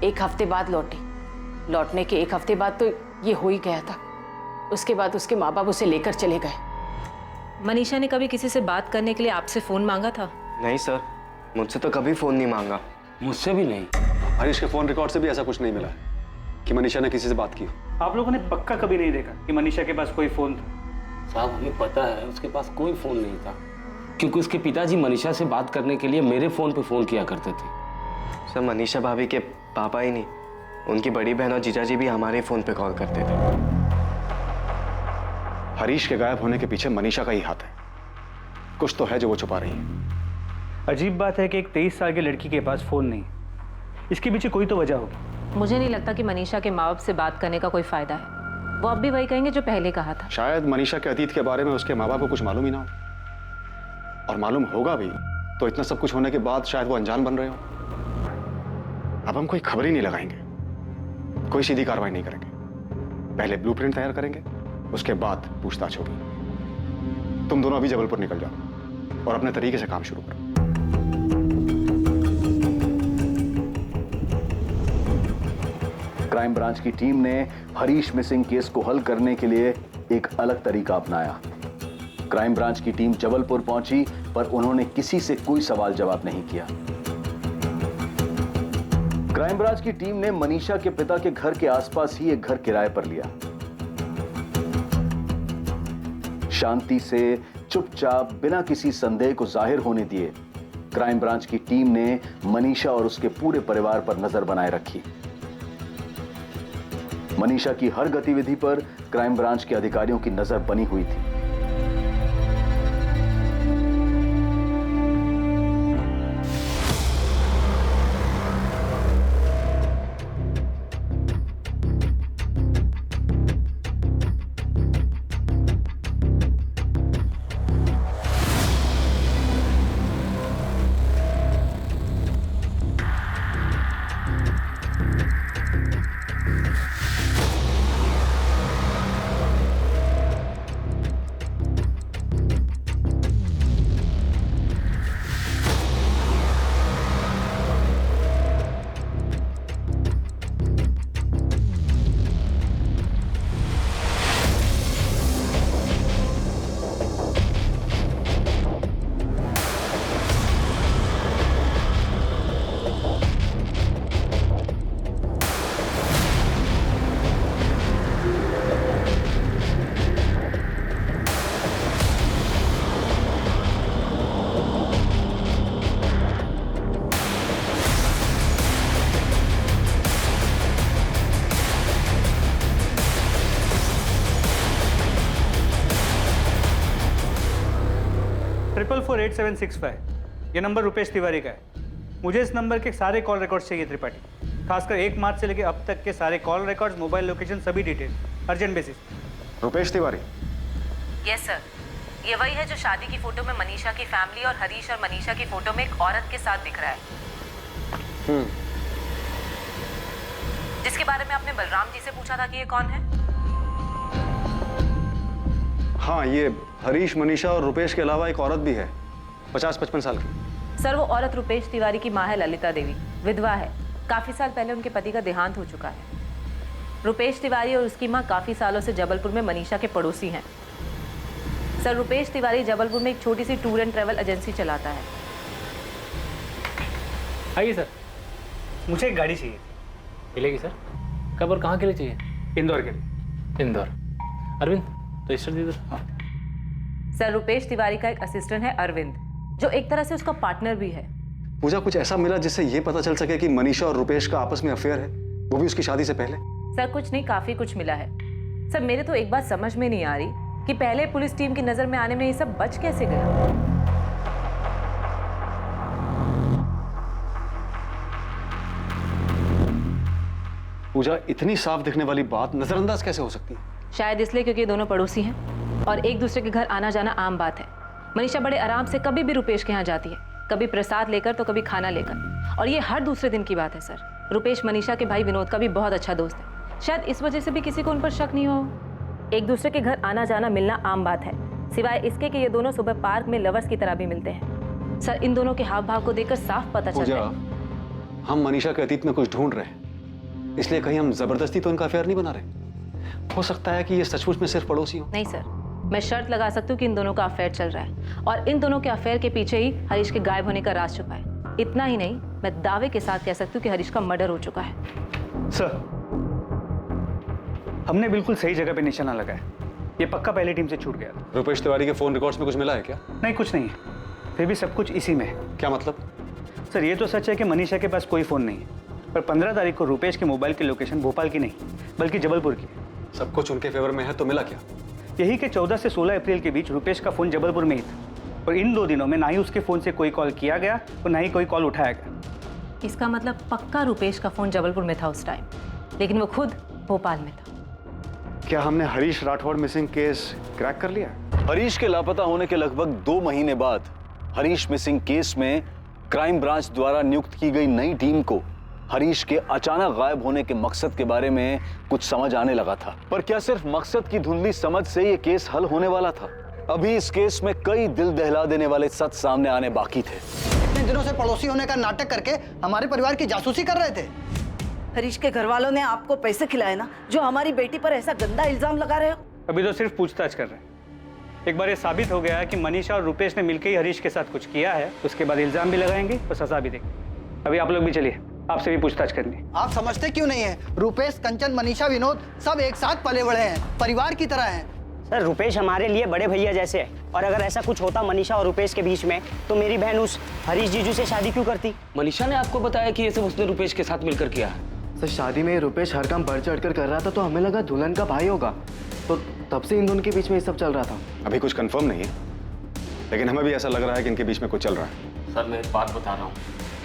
1 हफ्ते बाद लौटी। लौटने के 1 हफ्ते बाद तो ये हो ही गया था। उसके बाद उसके माँ बाप उसे लेकर चले गए। मनीषा ने कभी किसी से बात करने के लिए आपसे फोन मांगा था? नहीं सर, मुझसे तो कभी फोन नहीं मांगा। मुझसे भी नहीं। हरीश के फोन रिकॉर्ड से भी ऐसा कुछ नहीं मिला है कि मनीषा ने किसी से बात की हो। आप लोगों ने पक्का कभी नहीं देखा कि मनीषा के पास कोई फोन था? साहब हमें पता है उसके पास कोई फोन नहीं था, क्योंकि उसके पिताजी मनीषा से बात करने के लिए मेरे फोन पे फोन किया करते थे। सर मनीषा भाभी के पापा ही नहीं, उनकी बड़ी बहन और जीजाजी भी हमारे फोन पे कॉल करते थे। हरीश के गायब होने के पीछे मनीषा का ही हाथ है। कुछ तो है जो वो छुपा रही है। अजीब बात है कि एक 23 साल की लड़की के पास फोन नहीं, इसके पीछे कोई तो वजह होगी। मुझे नहीं लगता कि मनीषा के माँ बाप से बात करने का कोई फायदा है। वो अब भी वही कहेंगे जो पहले कहा था। शायद मनीषा के अतीत के बारे में उसके माँ बाप को कुछ मालूम ही ना हो, और मालूम होगा भी तो इतना सब कुछ होने के बाद शायद वो अनजान बन रहे हो। अब हम कोई खबर ही नहीं लगाएंगे, कोई सीधी कार्रवाई नहीं करेंगे। पहले ब्लूप्रिंट तैयार करेंगे, उसके बाद पूछताछ होगी। तुम दोनों अभी जबलपुर निकल जाओ और अपने तरीके से काम शुरू करो। क्राइम ब्रांच की टीम ने हरीश मिसिंग केस को हल करने के लिए एक अलग तरीका अपनाया। क्राइम ब्रांच की टीम जबलपुर पहुंची, पर उन्होंने किसी से कोई सवाल जवाब नहीं किया। क्राइम ब्रांच की टीम ने मनीषा के पिता के घर के आसपास ही एक घर किराए पर लिया। शांति से, चुपचाप, बिना किसी संदेह को जाहिर होने दिए, क्राइम ब्रांच की टीम ने मनीषा और उसके पूरे परिवार पर नजर बनाए रखी। मनीषा की हर गतिविधि पर क्राइम ब्रांच के अधिकारियों की नजर बनी हुई थी। ट्रिपल 48765, ये नंबर रुपेश तिवारी का है। मुझे इस नंबर के सारे कॉल रिकॉर्ड्स चाहिए त्रिपाठी, खासकर 1 मार्च से लेकर अब तक के सारे कॉल रिकॉर्ड्स, मोबाइल लोकेशन, सभी detail, urgent basis. Rupesh Tiwari, yes sir, ये वही है जो शादी की फोटो में मनीषा की फैमिली और हरीश और मनीषा की फोटो में एक औरत के साथ दिख रहा है, जिसके बारे में आपने बलराम जी से पूछा था कि ये कौन है। हाँ, ये हरीश, मनीषा और रुपेश के अलावा एक औरत भी है, 50-55 साल की। सर वो औरत रुपेश तिवारी की माँ है ललिता देवी, विधवा है। काफी साल पहले उनके पति का देहांत हो चुका है। रुपेश तिवारी और उसकी माँ काफी सालों से जबलपुर में मनीषा के पड़ोसी हैं। सर रुपेश तिवारी जबलपुर में एक छोटी सी टूर एंड ट्रैवल एजेंसी चलाता है। आइए सर, मुझे एक गाड़ी चाहिए। मिलेगी सर। कब और कहाँ के लिए चाहिए? इंदौर के लिए। इंदौर। अरविंद रजिस्टर दे दो। हाँ। सर रुपेश तिवारी का एक असिस्टेंट है अरविंद, जो एक तरह से उसका पार्टनर भी है। पूजा, कुछ ऐसा मिला जिससे ये पता चल सके कि मनीषा और रुपेश का आपस में अफेयर है, वो भी उसकी शादी से पहले? सर कुछ नहीं, काफी कुछ मिला है। सर मेरे तो एक बात समझ में नहीं आ रही कि पहले पुलिस टीम की नजर में आने में ये सब बच कैसे गया। पूजा, इतनी साफ दिखने वाली बात नजरअंदाज कैसे हो सकती है? शायद इसलिए क्योंकि ये दोनों पड़ोसी हैं और एक दूसरे के घर आना जाना आम बात है। मनीषा बड़े आराम से कभी भी रुपेश के यहाँ जाती है, कभी प्रसाद लेकर तो कभी खाना लेकर, और ये हर दूसरे दिन की बात है। सर रुपेश मनीषा के भाई विनोद का भी बहुत अच्छा दोस्त है, शायद इस वजह से भी किसी को उन पर शक नहीं हो। एक दूसरे के घर आना जाना मिलना आम बात है, सिवाय इसके कि ये दोनों सुबह पार्क में लवर्स की तरह भी मिलते हैं। सर इन दोनों के हाव भाव को देखकर साफ पता चलता है। हम मनीषा के अतीत में कुछ ढूंढ रहे हैं, इसलिए कहीं हम जबरदस्ती तो इनका अफेयर नहीं बना रहे। हो सकता है कि ये सचमुच में सिर्फ पड़ोसी हो। नहीं सर, मैं शर्त लगा सकती हूँ कि इन दोनों का अफेयर चल रहा है और इन दोनों के अफेयर के पीछे ही हरीश के गायब होने का राज छुपा है। इतना ही नहीं, मैं दावे के साथ कह सकती हूँ कि हरीश का मर्डर हो चुका है। सर हमने बिल्कुल सही जगह पे निशाना लगाया, ये पक्का पहली टीम से छूट गया था। रुपेश तिवारी के फोन रिकॉर्ड्स में कुछ मिला है क्या? नहीं, कुछ नहीं है, फिर भी सब कुछ इसी में है। क्या मतलब? सर ये तो सच है कि मनीषा के पास कोई फोन नहीं है, पर 15 तारीख को रुपेश के मोबाइल की लोकेशन भोपाल की नहीं बल्कि जबलपुर की। सब कुछ उनके फेवर में है, तो मिला क्या? यही कि 14 से 16 अप्रैल के बीच रुपेश का फोन जबलपुर में ही था और इन 2 दिनों में ना ही उसके फोन से कोई कॉल किया गया और ना ही कोई कॉल उठाया गया। इसका मतलब पक्का रुपेश का फोन जबलपुर में था उस टाइम, लेकिन वो खुद भोपाल में था। क्या हमने Harish Rathore missing case crack कर लिया? हरीश के लापता होने के लगभग 2 महीने बाद हरीश मिसिंग केस में क्राइम ब्रांच द्वारा नियुक्त की गई नई टीम को हरीश के अचानक गायब होने के मकसद के बारे में कुछ समझ आने लगा था। पर क्या सिर्फ मकसद की धुंधली समझ से ये केस हल होने वाला था? अभी इस केस में कई दिल दहला देने वाले सच सामने आने बाकी थे। इतने दिनों से पड़ोसी होने का नाटक करके हमारे परिवार की जासूसी कर रहे थे। हरीश के घर वालों ने आपको पैसे खिलाए ना, जो हमारी बेटी पर ऐसा गंदा इल्जाम लगा रहे हो। अभी तो सिर्फ पूछताछ कर रहे हैं। एक बार ये साबित हो गया कि मनीषा और रुपेश ने मिलकर ही हरीश के साथ कुछ किया है, उसके बाद इल्जाम भी लगाएंगे और सजा भी देंगे। अभी आप लोग भी चलिए, आपसे भी पूछताछ करनी। आप समझते क्यों नहीं है? रुपेश, कंचन, मनीषा, विनोद सब एक साथ पले बड़े हैं, परिवार की तरह हैं। सर रुपेश हमारे लिए बड़े भैया जैसे है, और अगर ऐसा कुछ होता मनीषा और रुपेश के बीच में तो मेरी बहन उस हरीश जीजू से शादी क्यों करती? मनीषा ने आपको बताया कि ये सब उसने रुपेश के साथ मिलकर किया है? सर शादी में रुपेश हर काम बढ़ चढ़ कर रहा था, तो हमें लगा दुल्हन का भाई होगा, तो तब से इन दोनों के बीच में ये सब चल रहा था। अभी कुछ कंफर्म नहीं है, लेकिन हमें भी ऐसा लग रहा है कि इनके बीच में कुछ चल रहा है। सर मैं एक बात बता रहा हूँ,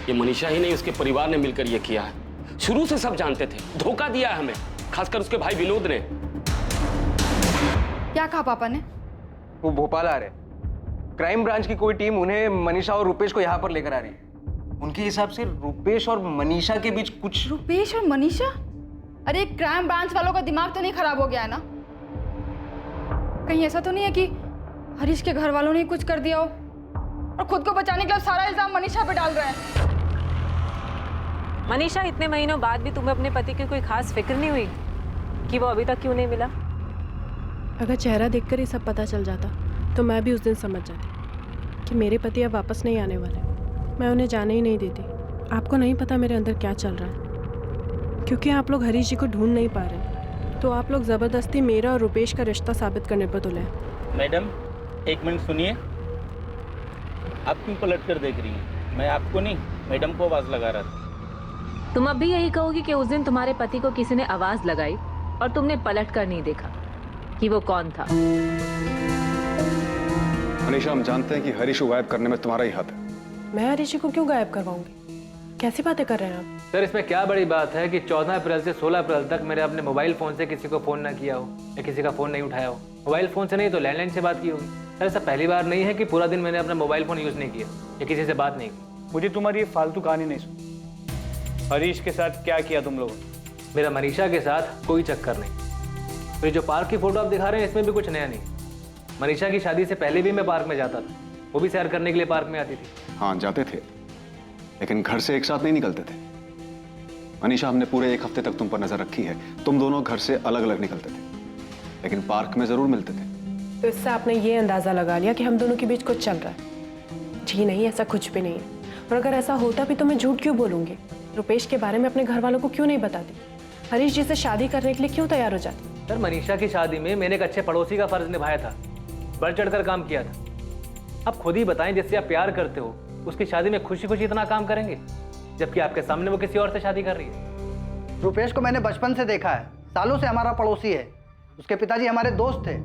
ये मनीषा ही नहीं उसके परिवार ने मिलकर ये किया है। शुरू से सब जानते थे, धोखा दिया है हमें, खासकर उसके भाई विनोद ने। क्या कहा पापा ने? वो भोपाल आ रहे, क्राइम ब्रांच की कोई टीम उन्हें मनीषा और रुपेश को यहाँ पर लेकर आ रही है। उनके हिसाब से रुपेश और मनीषा के बीच कुछ। रुपेश और मनीषा? अरे क्राइम ब्रांच वालों का दिमाग तो नहीं खराब हो गया है ना? कहीं ऐसा तो नहीं है कि हरीश के घर वालों ने कुछ कर दिया हो और खुद को बचाने के लिए सारा इल्जाम मनीषा पे डाल रहे हैं? मनीषा, इतने महीनों बाद भी तुम्हें अपने पति की कोई खास फिक्र नहीं हुई कि वो अभी तक क्यों नहीं मिला? अगर चेहरा देखकर ही सब पता चल जाता तो मैं भी उस दिन समझ जाती कि मेरे पति अब वापस नहीं आने वाले। मैं उन्हें जाने ही नहीं देती। आपको नहीं पता मेरे अंदर क्या चल रहा है, क्योंकि आप लोग हरीश जी को ढूंढ नहीं पा रहे, तो आप लोग ज़बरदस्ती मेरा और रुपेश का रिश्ता साबित करने पर तुले हैं। मैडम एक मिनट सुनिए, आप क्यों पलट कर देख रही हैं? मैं आपको नहीं, मैडम को आवाज़ लगा रहा था। तुम अब भी यही कहोगी कि उस दिन तुम्हारे पति को किसी ने आवाज़ लगाई और तुमने पलट कर नहीं देखा कि वो कौन था? मनीषा, हम जानते हैं कि हरीश को गायब करने में तुम्हारा ही हाथ है। मैं हरीश को क्यों गायब करवाऊंगी? कैसी बातें कर रहे हैं आप? सर इसमें क्या बड़ी बात है कि 14 अप्रैल से 16 अप्रैल तक मैंने अपने मोबाइल फ़ोन से किसी को फ़ोन ना किया हो या किसी का फ़ोन नहीं उठाया हो। मोबाइल फ़ोन से नहीं तो लैंडलाइन से बात की होगी। सर ऐसा पहली बार नहीं है कि पूरा दिन मैंने अपना मोबाइल फ़ोन यूज़ नहीं किया या किसी से बात नहीं की। मुझे तुम्हारी ये फालतू कहानी नहीं सुनी। हरीश के साथ क्या किया तुम लोगों ने? मेरा मनीषा के साथ कोई चक्कर नहीं। तो ये जो पार्क की फ़ोटो आप दिखा रहे हैं इसमें भी कुछ नया नहीं। मनीषा की शादी से पहले भी मैं पार्क में जाता था, वो भी सैर करने के लिए पार्क में आती थी। हाँ जाते थे, लेकिन घर से एक साथ नहीं निकलते थे। मनीषा, हमने पूरे एक हफ्ते तक तुम पर नजर रखी है, तुम दोनों घर से अलग अलग निकलते थे, लेकिन पार्क में जरूर मिलते थे। तो इससे आपने ये अंदाजा लगा लिया कि हम दोनों के बीच कुछ चल रहा है? जी नहीं, ऐसा कुछ भी नहीं है। और अगर ऐसा होता भी तो मैं झूठ क्यों बोलूंगी? रुपेश के बारे में अपने घर वालों को क्यों नहीं बताती? हरीश जी से शादी करने के लिए क्यों तैयार हो जाती? सर मनीषा की शादी में मैंने एक अच्छे पड़ोसी का फर्ज निभाया था, बढ़ चढ़कर काम किया था। आप खुद ही बताएं, जिससे आप प्यार करते हो उसकी शादी में खुशी खुशी इतना काम करेंगे, जबकि आपके सामने वो किसी और से शादी कर रही है। रुपेश को मैंने बचपन से देखा है, सालों से हमारा पड़ोसी है। उसके पिताजी हमारे दोस्त थे।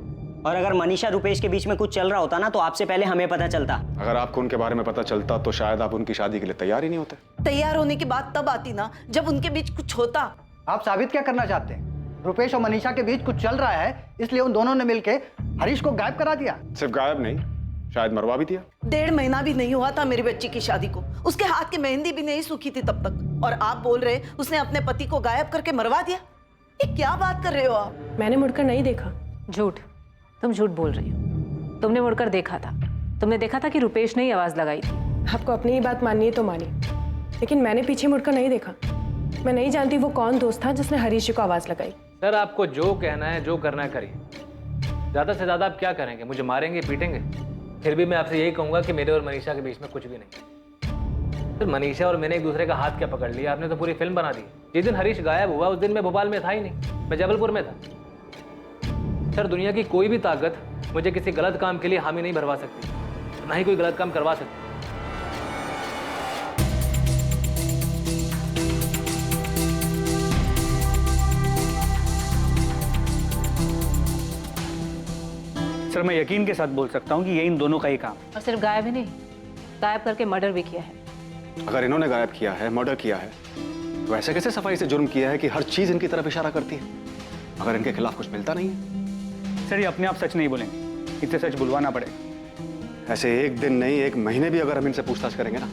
और अगर मनीषा रुपेश के बीच में कुछ चल रहा होता ना तो आपसे पहले हमें पता चलता। अगर आपको उनके बारे में पता चलता तो शायद आप उनकी शादी के लिए तैयार ही नहीं होते। तैयार होने की बात तब आती ना जब उनके बीच कुछ होता। आप साबित क्या करना चाहते हैं? रुपेश और मनीषा के बीच कुछ चल रहा है, इसलिए उन दोनों ने मिलकर हरीश को गायब करा दिया। सिर्फ गायब नहीं, शायद मरवा भी दिया। 1.5 महीना भी नहीं हुआ था मेरी बच्ची की शादी को, उसके हाथ की मेहंदी भी नहीं सूखी थी तब तक, और आप बोल रहे उसने अपने पति को गायब करके मरवा दिया? ये क्या बात कर रहे हो आप? मैंने मुड़कर नहीं देखा। झूठ, तुम झूठ बोल रही हो। तुमने मुड़कर देखा था, तुमने देखा था कि रुपेश ने ही आवाज लगाई थी। आपको अपनी ही बात माननी है तो मानिए, लेकिन मैंने पीछे मुड़कर नहीं देखा। मैं नहीं जानती वो कौन दोस्त था जिसने हरीश जी को आवाज लगाई। सर आपको जो कहना है, जो करना है करिए। ज़्यादा से ज़्यादा आप क्या करेंगे? मुझे मारेंगे, पीटेंगे? फिर भी मैं आपसे यही कहूँगा कि मेरे और मनीषा के बीच में कुछ भी नहीं। फिर मनीषा और मैंने एक दूसरे का हाथ क्या पकड़ लिया? आपने तो पूरी फिल्म बना दी। जिस दिन हरीश गायब हुआ उस दिन मैं भोपाल में था ही नहीं, मैं जबलपुर में था। सर दुनिया की कोई भी ताकत मुझे किसी गलत काम के लिए हामी नहीं भरवा सकती, ना ही कोई गलत काम करवा सकती। सर मैं यकीन के साथ बोल सकता हूँ कि ये इन दोनों का ही काम। और सिर्फ गायब ही नहीं, गायब करके मर्डर भी किया है। अगर इन्होंने गायब किया है, मर्डर किया है, तो ऐसे कैसे सफाई से जुर्म किया है कि हर चीज इनकी तरफ इशारा करती है, अगर इनके खिलाफ कुछ मिलता नहीं है? सर ये अपने आप सच नहीं बोलेंगे, इसे सच बुलवाना पड़ेगा। ऐसे एक दिन नहीं, एक महीने भी अगर हम इनसे पूछताछ करेंगे ना,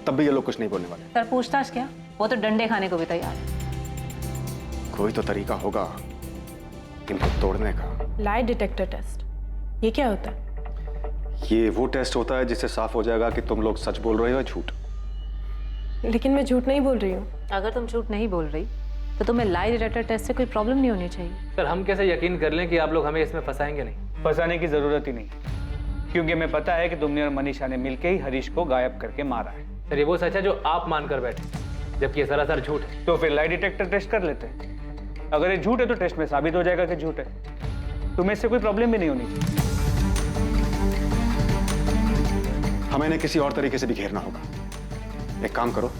तब भी ये लोग कुछ नहीं बोलने वाले। सर पूछताछ क्या, वो तो डंडे खाने को भी तैयार है। कोई तो तरीका होगा इनको तोड़ने का। लाई डिटेक्टर टेस्ट, ये क्या होता है? ये वो टेस्ट होता है जिससे साफ हो जाएगा कि तुम लोग सच बोल रहे हो या झूठ। लेकिन मैं झूठ नहीं बोल रही हूँ। अगर तुम झूठ नहीं बोल रही तो तुम्हें लाई डिटेक्टर टेस्ट से कोई प्रॉब्लम नहीं होनी चाहिए। सर हम कैसे यकीन कर लें कि आप लोग हमें इसमें फंसाएंगे नहीं? फंसाने की जरूरत ही नहीं, क्योंकि हमें पता है कि तुमने और मनीषा ने मिलकर ही हरीश को गायब करके मारा है। सर ये वो सच है जो आप मानकर बैठे, जबकि ये सरासर झूठ है। तो फिर लाई डिटेक्टर टेस्ट कर लेते हैं। अगर ये झूठ है तो टेस्ट में साबित हो जाएगा कि झूठ है। तुम्हें इससे कोई प्रॉब्लम भी नहीं होनी चाहिए। हमें इन्हें किसी और तरीके से भी घेरना होगा। एक काम करो,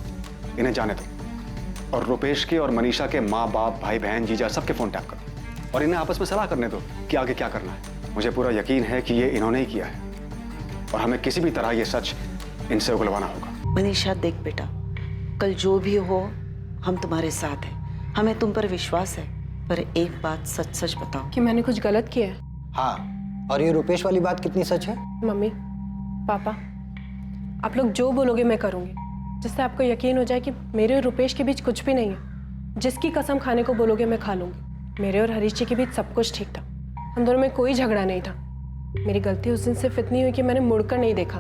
इन्हें जाने दो और रुपेश के और मनीषा के माँ बाप, भाई बहन, जीजा सबके फोन टैप करो और इन्हें आपस में सलाह करने दो कि आगे क्या करना है। मुझे पूरा यकीन है कि ये इन्होंने ही किया है और हमें किसी भी तरह ये सच इनसे उगलवाना होगा। मनीषा देख बेटा, कल जो भी हो हम तुम्हारे साथ हैं, हमें तुम पर विश्वास है, पर एक बात सच सच बताओ कि मैंने कुछ गलत किया है। हाँ, और ये रुपेश वाली बात कितनी सच है? मम्मी पापा, आप लोग जो बोलोगे मैं करूँगी, जिससे आपको यकीन हो जाए कि मेरे और रुपेश के बीच कुछ भी नहीं है। जिसकी कसम खाने को बोलोगे मैं खा लूँगी। मेरे और हरीश जी के बीच सब कुछ ठीक था, हम दोनों में कोई झगड़ा नहीं था। मेरी गलती उस दिन सिर्फ इतनी हुई कि मैंने मुड़कर नहीं देखा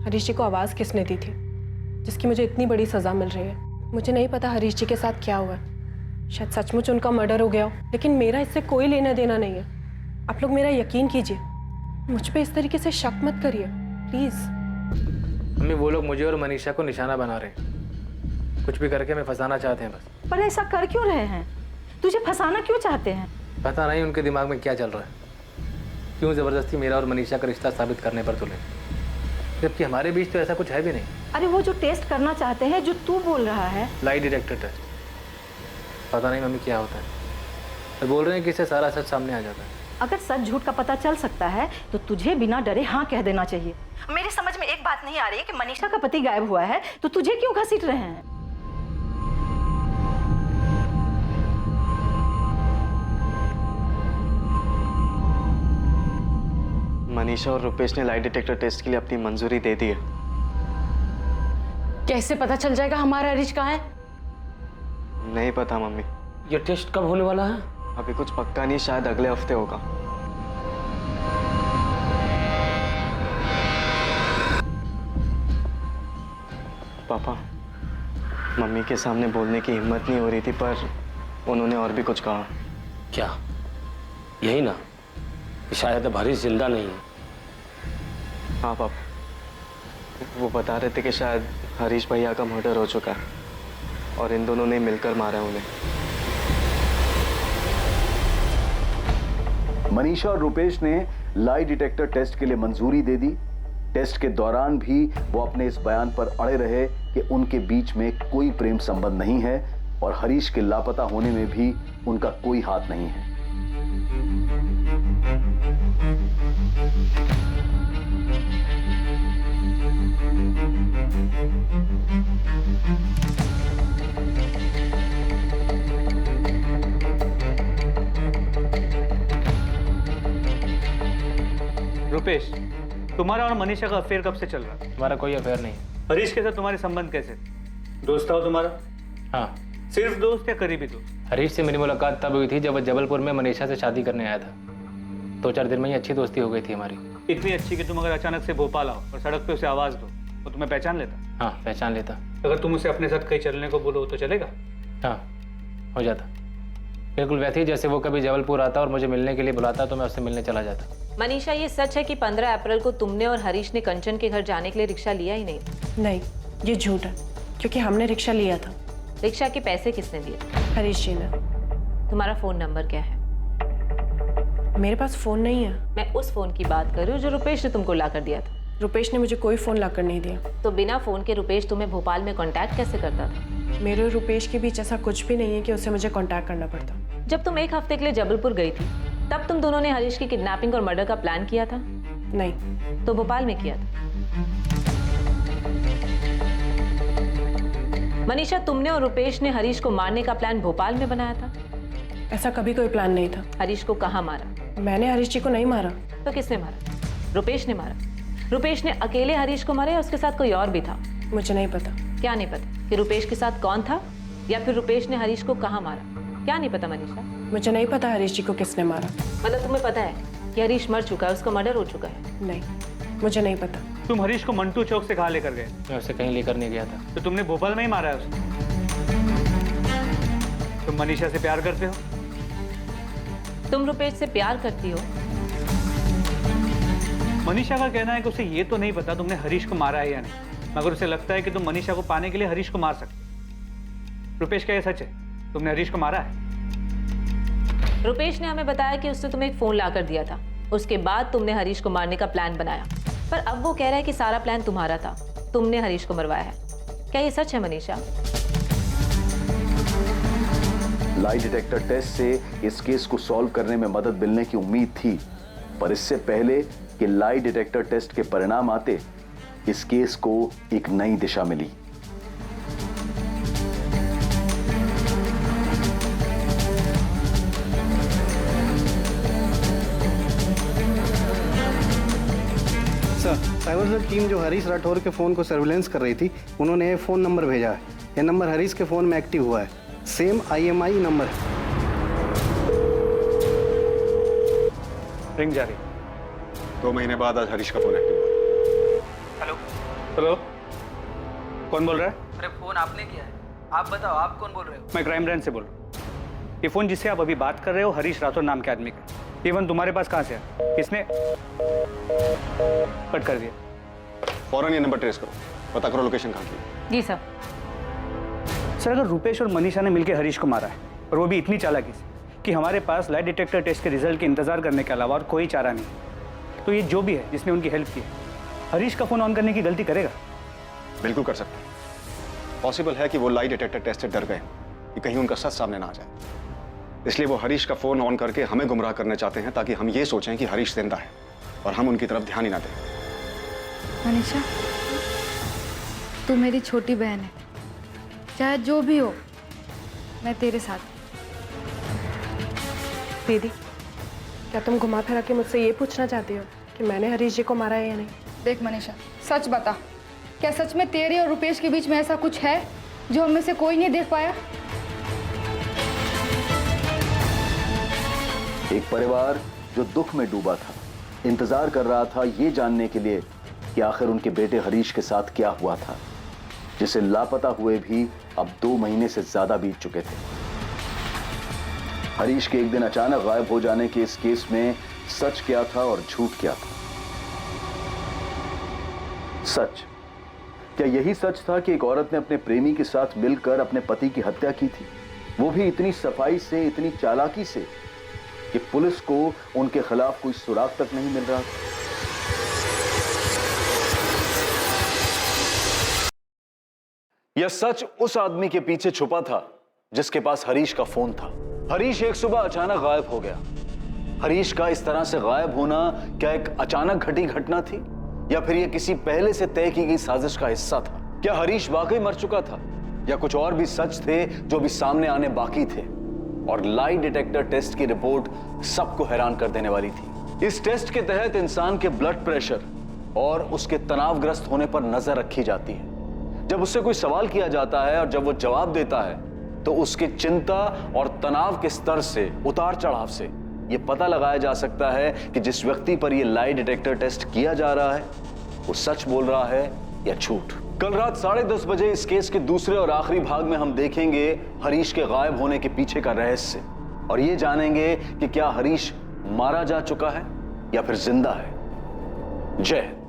हरीश जी को आवाज़ किसने दी थी, जिसकी मुझे इतनी बड़ी सज़ा मिल रही है। मुझे नहीं पता हरीश जी के साथ क्या हुआ है, शायद सचमुच उनका मर्डर हो गया हो, लेकिन मेरा इससे कोई लेना देना नहीं है। आप लोग मेरा यकीन कीजिए, मुझ पर इस तरीके से शक मत करिए प्लीज़। मम्मी वो लोग मुझे और मनीषा को निशाना बना रहे हैं, कुछ भी करके हमें फंसाना चाहते हैं बस। पर ऐसा कर क्यों रहे हैं? तुझे फंसाना क्यों चाहते हैं? पता नहीं उनके दिमाग में क्या चल रहा है, क्यों जबरदस्ती मेरा और मनीषा का रिश्ता साबित करने पर तुले, जबकि हमारे बीच तो ऐसा कुछ है भी नहीं। अरे वो जो टेस्ट करना चाहते हैं, जो तू बोल रहा है, लाई डिटेक्टर टेस्ट, पता नहीं मम्मी क्या होता है, तो बोल रहे हैं कि इससे सारा सच सामने आ जाता है। अगर सच झूठ का पता चल सकता है तो तुझे बिना डरे हाँ कह देना चाहिए। मेरी समझ में एक बात नहीं आ रही है कि मनीषा का पति गायब हुआ है तो तुझे क्यों घसीट रहे हैं? मनीषा और रुपेश ने लाई डिटेक्टर टेस्ट के लिए अपनी मंजूरी दे दी है। कैसे पता चल जाएगा हमारा हरीश कहाँ है? नहीं पता मम्मी। ये टेस्ट कब होने वाला है? अभी कुछ पक्का नहीं, शायद अगले हफ्ते होगा। पापा, मम्मी के सामने बोलने की हिम्मत नहीं हो रही थी, पर उन्होंने और भी कुछ कहा। क्या? यही ना कि शायद अब हरीश जिंदा नहीं है। हाँ पापा, वो बता रहे थे कि शायद हरीश भैया का मर्डर हो चुका है और इन दोनों ने मिलकर मारा उन्हें। मनीषा और रुपेश ने लाई डिटेक्टर टेस्ट के लिए मंजूरी दे दी। टेस्ट के दौरान भी वो अपने इस बयान पर अड़े रहे कि उनके बीच में कोई प्रेम संबंध नहीं है और हरीश के लापता होने में भी उनका कोई हाथ नहीं है। रुपेश, तुम्हारा और मनीषा का अफेयर कब से चल रहा है? हमारा कोई अफेयर नहीं। हरीश के साथ तुम्हारे संबंध कैसे? दोस्त था वो तुम्हारा? हाँ। सिर्फ दोस्त या करीबी दोस्त? हरीश से मेरी मुलाकात तब हुई थी जब वो जबलपुर में मनीषा से शादी करने आया था। 2-4 दिन में ही अच्छी दोस्ती हो गई थी हमारी। इतनी अच्छी कि तुम अगर अचानक से भोपाल आओ और सड़क पे उसे आवाज दो तो तुम्हें पहचान लेता? हाँ, पहचान लेता। अगर तुम उसे अपने साथ कहीं चलने को बोलो तो चलेगा? हाँ, हो जाता। बिल्कुल वैसे ही जैसे वो कभी जबलपुर आता और मुझे मिलने के लिए बुलाता तो मैं उससे मिलने चला जाता। मनीषा, ये सच है कि 15 अप्रैल को तुमने और हरीश ने कंचन के घर जाने के लिए रिक्शा लिया ही नहीं? नहीं, ये झूठ है, क्योंकि हमने रिक्शा लिया था। रिक्शा के पैसे किसने दिए? हरीश जी ने। तुम्हारा फोन नंबर क्या है? मेरे पास फोन नहीं है। मैं उस फोन की बात कर रही हूँ जो रुपेश ने तुमको ला कर दिया था। रुपेश ने मुझे कोई फोन लाकर नहीं दिया। तो बिना फोन के रुपेश तुम्हें भोपाल में कांटेक्ट कैसे करता था? मेरे और रुपेश के बीच ऐसा कुछ भी नहीं है कि उसे मुझे कांटेक्ट करना पड़ता। जब तुम 1 हफ्ते के लिए जबलपुर गई थी तब तुम दोनों ने हरीश की किडनैपिंग और मर्डर का प्लान किया था? नहीं। तो भोपाल में किया था। मनीषा, तुमने और रुपेश ने हरीश को मारने का प्लान भोपाल में बनाया था? ऐसा कभी कोई प्लान नहीं था। हरीश को कहाँ मारा? मैंने हरीश जी को नहीं मारा। तो किसने मारा? रुपेश ने मारा। रुपेश ने अकेले हरीश को मारा या उसके साथ कोई और भी था? मुझे नहीं पता। क्या नहीं पता? कि रुपेश के साथ कौन था या फिर रुपेश ने हरीश को कहाँ मारा? क्या नहीं पता मनीषा? मुझे नहीं पता हरीश जी को किसने मारा। मतलब तुम्हें पता है कि हरीश मर चुका है, उसका मर्डर हो चुका है? नहीं, मुझे नहीं पता। तुम हरीश को मंटू चौक से कहाँ लेकर गए? मैं उसे कहीं लेकर नहीं गया था। तो तुमने भोपाल में ही मारा है उसे? तुम मनीषा से प्यार करते हो? तुम रुपेश से प्यार करती हो? मनीषा का कहना है कि उसे ये तो नहीं पता तुमने हरीश को मारा है या नहीं, मगर उसे लगता है कि तुम मनीषा को पाने के लिए हरीश को मार सकते। रुपेश, क्या ये सच है? तुमने हरीश को मारा है? रुपेश ने हमें बताया कि उसने तुम्हें एक फोन लाकर दिया था, उसके बाद तुमने हरीश को मारने का प्लान बनाया, पर अब वो कह रहा है कि सारा प्लान तुम्हारा था, तुमने हरीश को मरवाया है। क्या ये सच है मनीषा? लाई डिटेक्टर टेस्ट से इस केस को सॉल्व करने में मदद मिलने की उम्मीद थी, पर इससे पहले कि लाई डिटेक्टर टेस्ट के परिणाम आते, इस केस को एक नई दिशा मिली। साइबर सेल टीम जो हरीश राठौर के फ़ोन को सर्विलेंस कर रही थी, उन्होंने ये फ़ोन नंबर भेजा है। ये नंबर हरीश के फ़ोन में एक्टिव हुआ है, सेम IMI नंबर है। रिंग जा रही। 2 महीने बाद आज हरीश का फ़ोन एक्टिव हुआ। हेलो हेलो, कौन बोल रहा है? अरे फ़ोन आपने किया है, आप बताओ आप कौन बोल रहे हो? मैं क्राइम ब्रांच से बोल रहा हूँ। ये फ़ोन जिससे आप अभी बात कर रहे हो हरीश राठौर नाम के आदमी का। ये फ़ोन तुम्हारे पास कहाँ से है? किसने कट कर दिया? फौरन ये नंबर ट्रेस करो, पता करो लोकेशन कहाँ की। जी सर। सर, अगर रुपेश और मनीषा ने मिलकर हरीश को मारा है और वो भी इतनी चालाकी से कि हमारे पास लाई डिटेक्टर टेस्ट के रिजल्ट के इंतजार करने के अलावा और कोई चारा नहीं, तो ये जो भी है जिसने उनकी हेल्प की है, हरीश का फ़ोन ऑन करने की गलती करेगा? बिल्कुल कर सकते हैं। पॉसिबल है कि वो लाई डिटेक्टर टेस्ट से डर गए कि कहीं उनका सच सामने ना आ जाए, इसलिए वो हरीश का फ़ोन ऑन करके हमें गुमराह करना चाहते हैं ताकि हम ये सोचें कि हरीश जिंदा है और हम उनकी तरफ ध्यान ही ना दें। मनीषा, तू मेरी छोटी बहन है, चाहे जो भी हो मैं तेरे साथ। दीदी, क्या तुम घुमा फिरा के मुझसे ये पूछना चाहती हो कि मैंने हरीश जी को मारा है या नहीं। देख मनीषा, सच बता, क्या सच में तेरे और रुपेश के बीच में ऐसा कुछ है जो हम में से कोई नहीं देख पाया? एक परिवार जो दुख में डूबा था, इंतजार कर रहा था ये जानने के लिए कि आखिर उनके बेटे हरीश के साथ क्या हुआ था, जिसे लापता हुए भी अब 2 महीने से ज्यादा बीत चुके थे। हरीश के एक दिन अचानक गायब हो जाने के इस केस में सच क्या था और झूठ क्या था? सच, क्या यही सच था कि एक औरत ने अपने प्रेमी के साथ मिलकर अपने पति की हत्या की थी, वो भी इतनी सफाई से, इतनी चालाकी से कि पुलिस को उनके खिलाफ कोई सुराग तक नहीं मिल रहा था? यह सच उस आदमी के पीछे छुपा था जिसके पास हरीश का फोन था। हरीश एक सुबह अचानक गायब हो गया। हरीश का इस तरह से गायब होना क्या एक अचानक घटी घटना थी, या फिर यह किसी पहले से तय की गई साजिश का हिस्सा था? क्या हरीश वाकई मर चुका था, या कुछ और भी सच थे जो भी सामने आने बाकी थे? और लाई डिटेक्टर टेस्ट की रिपोर्ट सबको हैरान कर देने वाली थी। इस टेस्ट के तहत इंसान के ब्लड प्रेशर और उसके तनावग्रस्त होने पर नजर रखी जाती है। जब उससे कोई सवाल किया जाता है और जब वो जवाब देता है तो उसके चिंता और तनाव के स्तर से, उतार चढ़ाव से यह पता लगाया जा सकता है कि जिस व्यक्ति पर यह लाई डिटेक्टर टेस्ट किया जा रहा है वो सच बोल रहा है या झूठ। कल रात 10:30 बजे इस केस के दूसरे और आखिरी भाग में हम देखेंगे हरीश के गायब होने के पीछे का रहस्य, और ये जानेंगे कि क्या हरीश मारा जा चुका है या फिर जिंदा है। जय